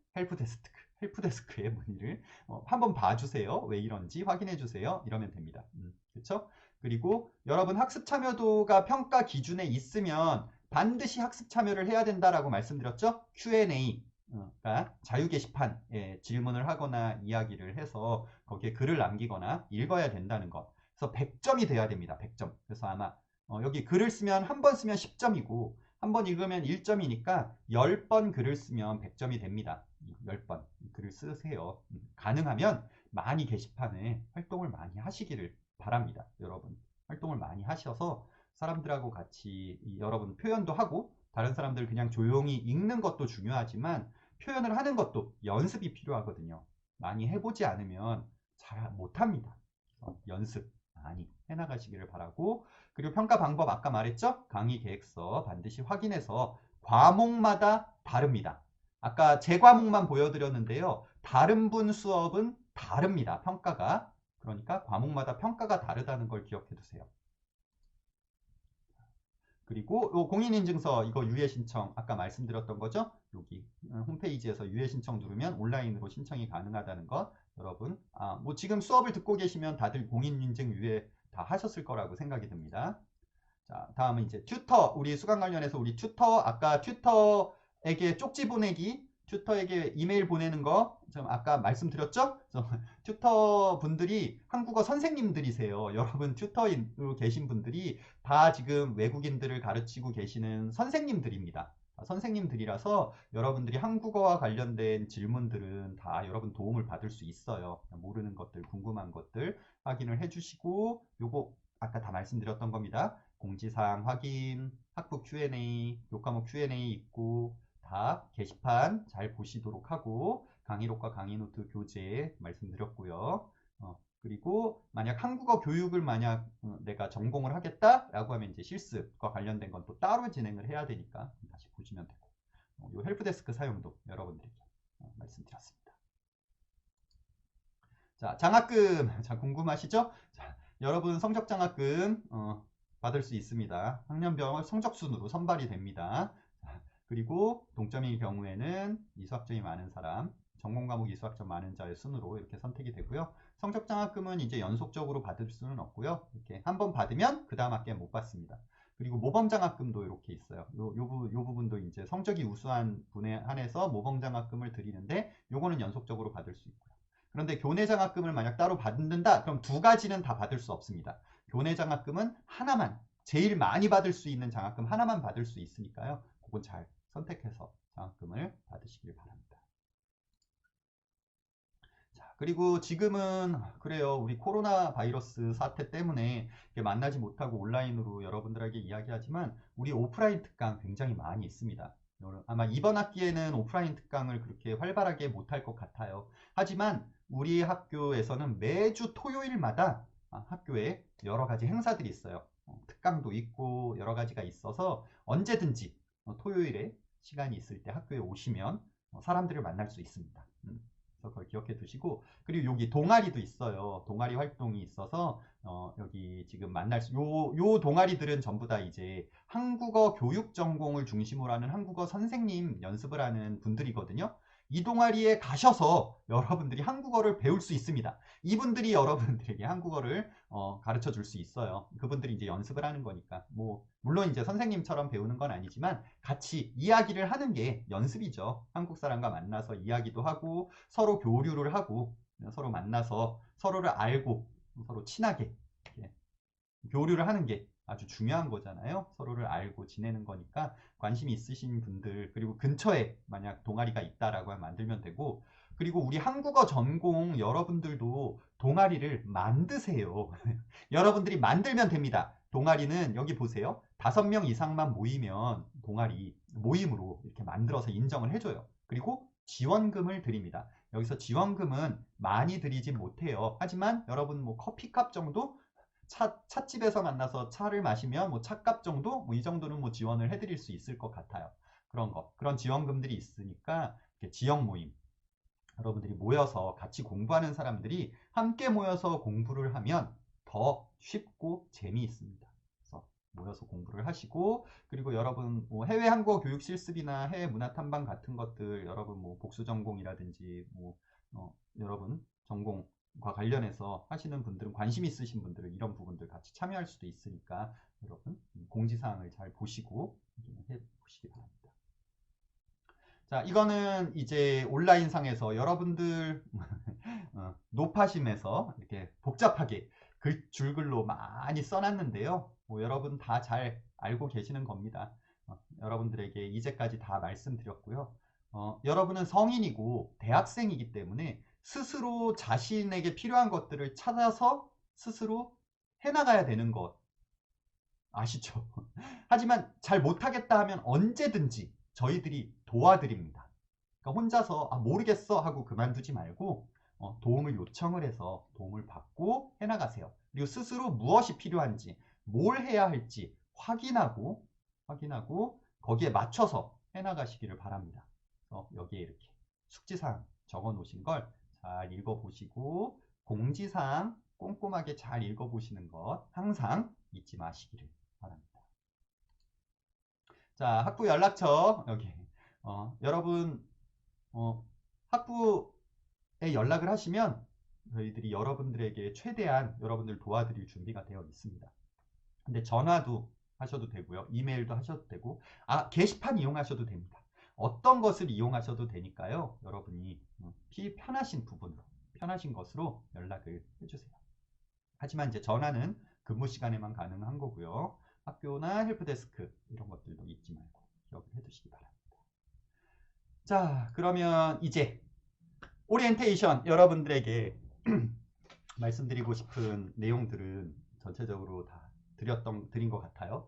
헬프데스크의 문의를 한번 봐주세요. 왜 이런지 확인해 주세요. 이러면 됩니다. 그렇죠? 그리고 여러분 학습 참여도가 평가 기준에 있으면 반드시 학습 참여를 해야 된다라고 말씀드렸죠. Q&A, 그러니까 자유 게시판에 질문을 하거나 이야기를 해서 거기에 글을 남기거나 읽어야 된다는 것. 그래서 100점이 돼야 됩니다. 100점. 그래서 아마 여기 글을 쓰면 한 번 쓰면 10점이고 한 번 읽으면 1점이니까 10번 글을 쓰면 100점이 됩니다. 10번 글을 쓰세요. 가능하면 많이 게시판에 활동을 많이 하시기를 바랍니다. 여러분 활동을 많이 하셔서 사람들하고 같이 여러분 표현도 하고 다른 사람들 그냥 조용히 읽는 것도 중요하지만 표현을 하는 것도 연습이 필요하거든요. 많이 해보지 않으면 잘 못합니다. 연습 많이 해나가시기를 바라고, 그리고 평가 방법 아까 말했죠? 강의 계획서 반드시 확인해서 과목마다 다릅니다. 아까 제 과목만 보여드렸는데요. 다른 분 수업은 다릅니다. 평가가. 그러니까 과목마다 평가가 다르다는 걸 기억해 두세요. 그리고 요 공인인증서 이거 유예 신청 아까 말씀드렸던 거죠? 여기 홈페이지에서 유예 신청 누르면 온라인으로 신청이 가능하다는 거 여러분 뭐 지금 수업을 듣고 계시면 다들 공인인증 유예 다 하셨을 거라고 생각이 듭니다. 자, 다음은 이제 튜터, 우리 수강 관련해서 우리 튜터, 아까 튜터에게 쪽지 보내기, 튜터에게 이메일 보내는 거, 좀 아까 말씀드렸죠? 튜터 분들이 한국어 선생님들이세요. 여러분 튜터로 계신 분들이 다 지금 외국인들을 가르치고 계시는 선생님들입니다. 선생님들이라서 여러분들이 한국어와 관련된 질문들은 다 여러분 도움을 받을 수 있어요. 모르는 것들, 궁금한 것들 확인을 해주시고, 요거 아까 다 말씀드렸던 겁니다. 공지사항 확인, 학부 Q&A, 교과목 Q&A 있고 다 게시판 잘 보시도록 하고 강의록과 강의노트 교재 말씀드렸고요. 그리고 만약 한국어 교육을 만약 내가 전공을 하겠다라고 하면 이제 실습과 관련된 건 또 따로 진행을 해야 되니까 다시 보시면 되고, 요 헬프데스크 사용도 여러분들에게 말씀드렸습니다. 자, 장학금. 자, 궁금하시죠? 자, 여러분 성적 장학금 받을 수 있습니다. 학년별 성적 순으로 선발이 됩니다. 자, 그리고 동점일 경우에는 이수학점이 많은 사람, 전공 과목 이수학점 많은 자의 순으로 이렇게 선택이 되고요. 성적 장학금은 이제 연속적으로 받을 수는 없고요. 이렇게 한번 받으면 그 다음 학기에 못 받습니다. 그리고 모범 장학금도 이렇게 있어요. 요 부분도 이제 성적이 우수한 분에 한해서 모범 장학금을 드리는데 요거는 연속적으로 받을 수 있고요. 그런데 교내 장학금을 만약 따로 받는다? 그럼 두 가지는 다 받을 수 없습니다. 교내 장학금은 하나만, 제일 많이 받을 수 있는 장학금 하나만 받을 수 있으니까요. 그건 잘 선택해서 장학금을 받으시길 바랍니다. 자, 그리고 지금은 그래요. 우리 코로나 바이러스 사태 때문에 만나지 못하고 온라인으로 여러분들에게 이야기하지만 우리 오프라인 특강 굉장히 많이 있습니다. 아마 이번 학기에는 오프라인 특강을 그렇게 활발하게 못할 것 같아요. 하지만 우리 학교에서는 매주 토요일마다 학교에 여러 가지 행사들이 있어요. 특강도 있고 여러 가지가 있어서 언제든지 토요일에 시간이 있을 때 학교에 오시면 사람들을 만날 수 있습니다. 그래서 그걸 기억해 두시고, 그리고 여기 동아리도 있어요. 동아리 활동이 있어서 여기 지금 만날 수, 요 동아리들은 전부 다 이제 한국어 교육 전공을 중심으로 하는 한국어 선생님 연습을 하는 분들이거든요. 이 동아리에 가셔서 여러분들이 한국어를 배울 수 있습니다. 이분들이 여러분들에게 한국어를 가르쳐 줄 수 있어요. 그분들이 이제 연습을 하는 거니까. 뭐, 물론 이제 선생님처럼 배우는 건 아니지만 같이 이야기를 하는 게 연습이죠. 한국 사람과 만나서 이야기도 하고 서로 교류를 하고 서로 만나서 서로를 알고 서로 친하게 교류를 하는 게 아주 중요한 거잖아요. 서로를 알고 지내는 거니까 관심이 있으신 분들, 그리고 근처에 만약 동아리가 있다라고 하면 만들면 되고, 그리고 우리 한국어 전공 여러분들도 동아리를 만드세요. 여러분들이 만들면 됩니다. 동아리는 여기 보세요. 5명 이상만 모이면 동아리 모임으로 이렇게 만들어서 인정을 해줘요. 그리고 지원금을 드립니다. 여기서 지원금은 많이 드리지 못해요. 하지만 여러분 뭐 커피값 정도, 찻집에서 만나서 차를 마시면 뭐 차값 정도, 뭐 이 정도는 뭐 지원을 해드릴 수 있을 것 같아요. 그런 지원금들이 있으니까 지역 모임, 여러분들이 모여서 같이 공부하는 사람들이 함께 모여서 공부를 하면 더 쉽고 재미있습니다. 그래서 모여서 공부를 하시고, 그리고 여러분 뭐 해외 한국어 교육 실습이나 해외 문화 탐방 같은 것들, 여러분 뭐 복수 전공이라든지 뭐 여러분 전공과 관련해서 하시는 분들은, 관심 있으신 분들은 이런 부분들 같이 참여할 수도 있으니까 여러분 공지사항을 잘 보시고 해 보시기 바랍니다. 자, 이거는 이제 온라인 상에서 여러분들 노파심에서 이렇게 복잡하게 줄글로 많이 써놨는데요. 뭐 여러분 다 잘 알고 계시는 겁니다. 여러분들에게 이제까지 다 말씀드렸고요. 여러분은 성인이고 대학생이기 때문에 스스로 자신에게 필요한 것들을 찾아서 스스로 해나가야 되는 것 아시죠? 하지만 잘 못하겠다 하면 언제든지 저희들이 도와드립니다. 그러니까 혼자서 모르겠어 하고 그만두지 말고 도움을 요청을 해서 도움을 받고 해나가세요. 그리고 스스로 무엇이 필요한지 뭘 해야 할지 확인하고 거기에 맞춰서 해나가시기를 바랍니다. 여기에 이렇게 숙지사항 적어 놓으신 걸 잘 읽어보시고 공지사항 꼼꼼하게 잘 읽어보시는 것 항상 잊지 마시기를 바랍니다. 자, 학부 연락처 여기 여러분 학부에 연락을 하시면 저희들이 여러분들에게 최대한 여러분들 도와드릴 준비가 되어 있습니다. 근데 전화도 하셔도 되고요. 이메일도 하셔도 되고 게시판 이용하셔도 됩니다. 어떤 것을 이용하셔도 되니까요. 여러분이 편하신 부분으로 편하신 것으로 연락을 해주세요. 하지만 이제 전화는 근무 시간에만 가능한 거고요. 학교나 헬프데스크 이런 것들도 잊지 말고 기억을 해두시기 바랍니다. 자, 그러면 이제 오리엔테이션 여러분들에게 말씀드리고 싶은 내용들은 전체적으로 다 드린 것 같아요.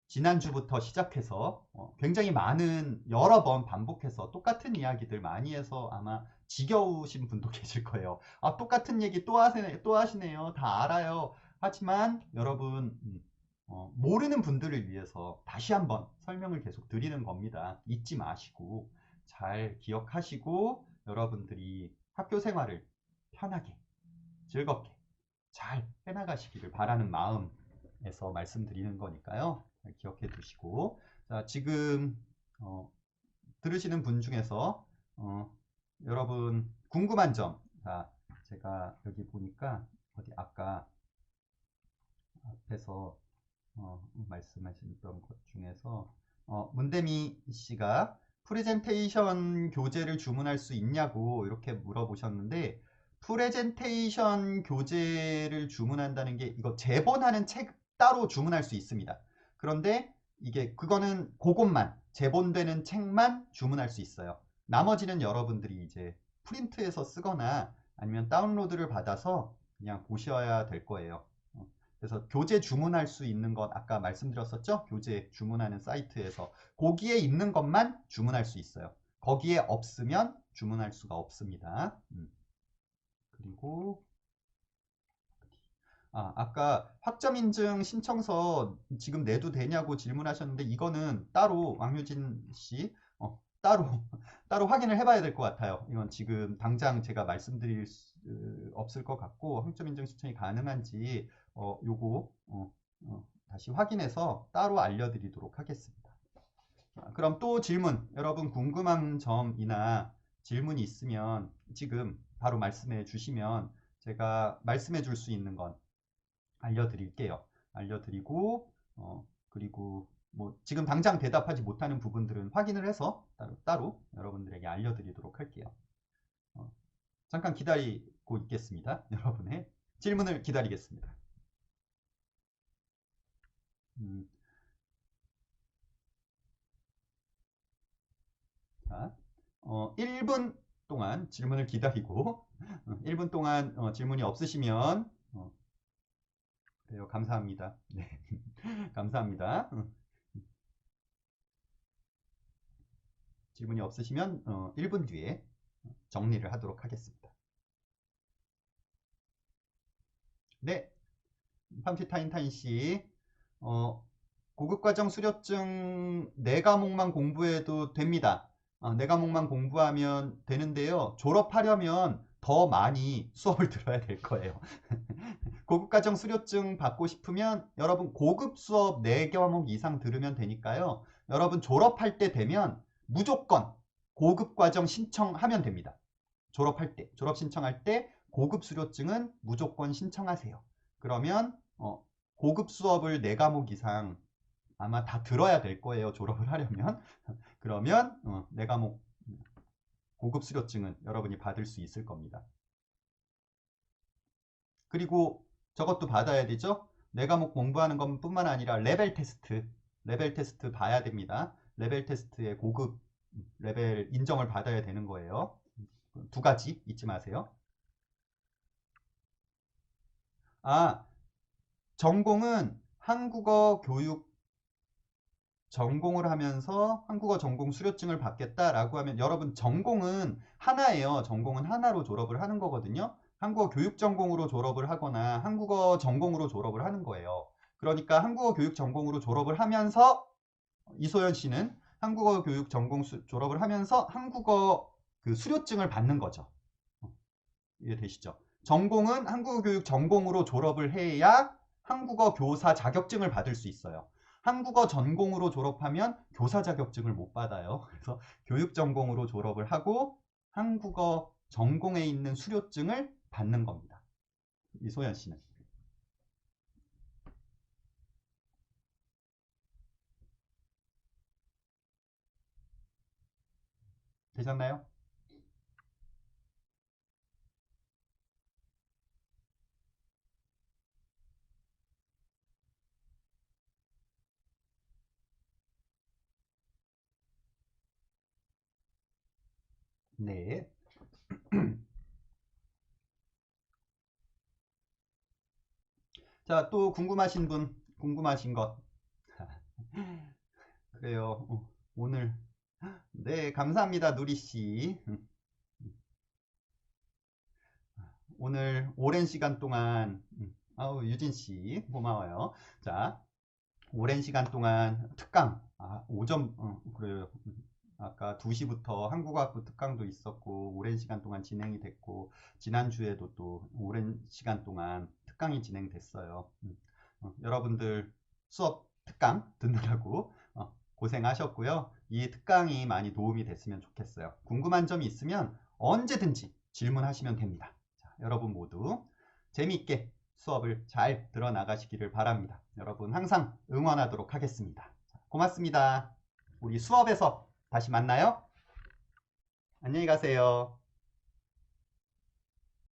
지난주부터 시작해서 굉장히 많은 여러 번 반복해서 똑같은 이야기들 많이 해서 아마 지겨우신 분도 계실 거예요. 똑같은 얘기 또 하시네요. 다 알아요. 하지만 여러분 모르는 분들을 위해서 다시 한번 설명을 계속 드리는 겁니다. 잊지 마시고 잘 기억하시고 여러분들이 학교 생활을 편하게 즐겁게 잘 해나가시기를 바라는 마음에서 말씀드리는 거니까요. 잘 기억해 두시고 자, 지금 들으시는 분 중에서 여러분 궁금한 점 제가 여기 보니까 어디 아까 앞에서 말씀하셨던 것 중에서 문대미 씨가 프레젠테이션 교재를 주문할 수 있냐고 이렇게 물어보셨는데 프레젠테이션 교재를 주문한다는 게 이거 제본하는 책 따로 주문할 수 있습니다. 그런데 그거는 그것만 제본되는 책만 주문할 수 있어요. 나머지는 여러분들이 이제 프린트해서 쓰거나 아니면 다운로드를 받아서 그냥 보셔야 될 거예요. 그래서 교재 주문할 수 있는 것 아까 말씀드렸었죠? 교재 주문하는 사이트에서 거기에 있는 것만 주문할 수 있어요. 거기에 없으면 주문할 수가 없습니다. 그리고 아까 학점인증 신청서 지금 내도 되냐고 질문하셨는데 이거는 따로 왕효진 씨 따로 확인을 해봐야 될 것 같아요. 이건 지금 당장 제가 말씀드릴 수 없을 것 같고 학점인증 신청이 가능한지 요거 다시 확인해서 따로 알려드리도록 하겠습니다. 그럼 또 질문 여러분 궁금한 점이나 질문이 있으면 지금 바로 말씀해 주시면 제가 말씀해 줄 수 있는 건 알려드릴게요. 알려드리고 그리고 뭐 지금 당장 대답하지 못하는 부분들은 확인을 해서 따로 여러분들에게 알려드리도록 할게요. 잠깐 기다리고 있겠습니다. 여러분의 질문을 기다리겠습니다. 자, 1분 동안 질문을 기다리고 1분 동안 질문이 없으시면 그래요. 감사합니다. 네. 감사합니다. 질문이 없으시면 1분 뒤에 정리를 하도록 하겠습니다. 네, 팜티타인타인씨 고급과정 수료증 4과목만 공부해도 됩니다. 4과목만 공부하면 되는데요. 졸업하려면 더 많이 수업을 들어야 될 거예요. 고급과정 수료증 받고 싶으면 여러분 고급 수업 4과목 이상 들으면 되니까요. 여러분 졸업할 때 되면 무조건 고급과정 신청하면 됩니다. 졸업 신청할 때 고급 수료증은 무조건 신청하세요. 그러면 고급 수업을 4과목 이상 아마 다 들어야 될 거예요. 졸업을 하려면. 그러면 4과목 고급 수료증은 여러분이 받을 수 있을 겁니다. 그리고 저것도 받아야 되죠. 4과목 공부하는 것 뿐만 아니라 레벨 테스트 봐야 됩니다. 레벨 테스트의 고급 레벨 인정을 받아야 되는 거예요. 두 가지 잊지 마세요. 아, 전공은 한국어 교육 전공을 하면서 한국어 전공 수료증을 받겠다라고 하면 여러분 전공은 하나예요. 전공은 하나로 졸업을 하는 거거든요. 한국어 교육 전공으로 졸업을 하거나 한국어 전공으로 졸업을 하는 거예요. 그러니까 한국어 교육 전공으로 졸업을 하면서 이소연 씨는 한국어 교육 전공 졸업을 하면서 한국어 그 수료증을 받는 거죠. 이해되시죠? 전공은 한국어 교육 전공으로 졸업을 해야 한국어 교사 자격증을 받을 수 있어요. 한국어 전공으로 졸업하면 교사 자격증을 못 받아요. 그래서 교육 전공으로 졸업을 하고 한국어 전공에 있는 수료증을 받는 겁니다. 이소연 씨는. 되셨나요? 네. 자, 또 궁금하신 분, 궁금하신 것. 그래요. 오늘. 네, 감사합니다, 누리 씨. 오늘 오랜 시간 동안, 아우, 유진 씨, 고마워요. 자, 오랜 시간 동안 특강, 5점, 그래요. 아까 2시부터 한국어학부 특강도 있었고, 오랜 시간 동안 진행이 됐고, 지난주에도 또 오랜 시간 동안 특강이 진행됐어요. 여러분들 수업 특강 듣느라고 고생하셨고요. 이 특강이 많이 도움이 됐으면 좋겠어요. 궁금한 점이 있으면 언제든지 질문하시면 됩니다. 자, 여러분 모두 재미있게 수업을 잘 들어나가시기를 바랍니다. 여러분 항상 응원하도록 하겠습니다. 자, 고맙습니다. 우리 수업에서 다시 만나요. 안녕히 가세요.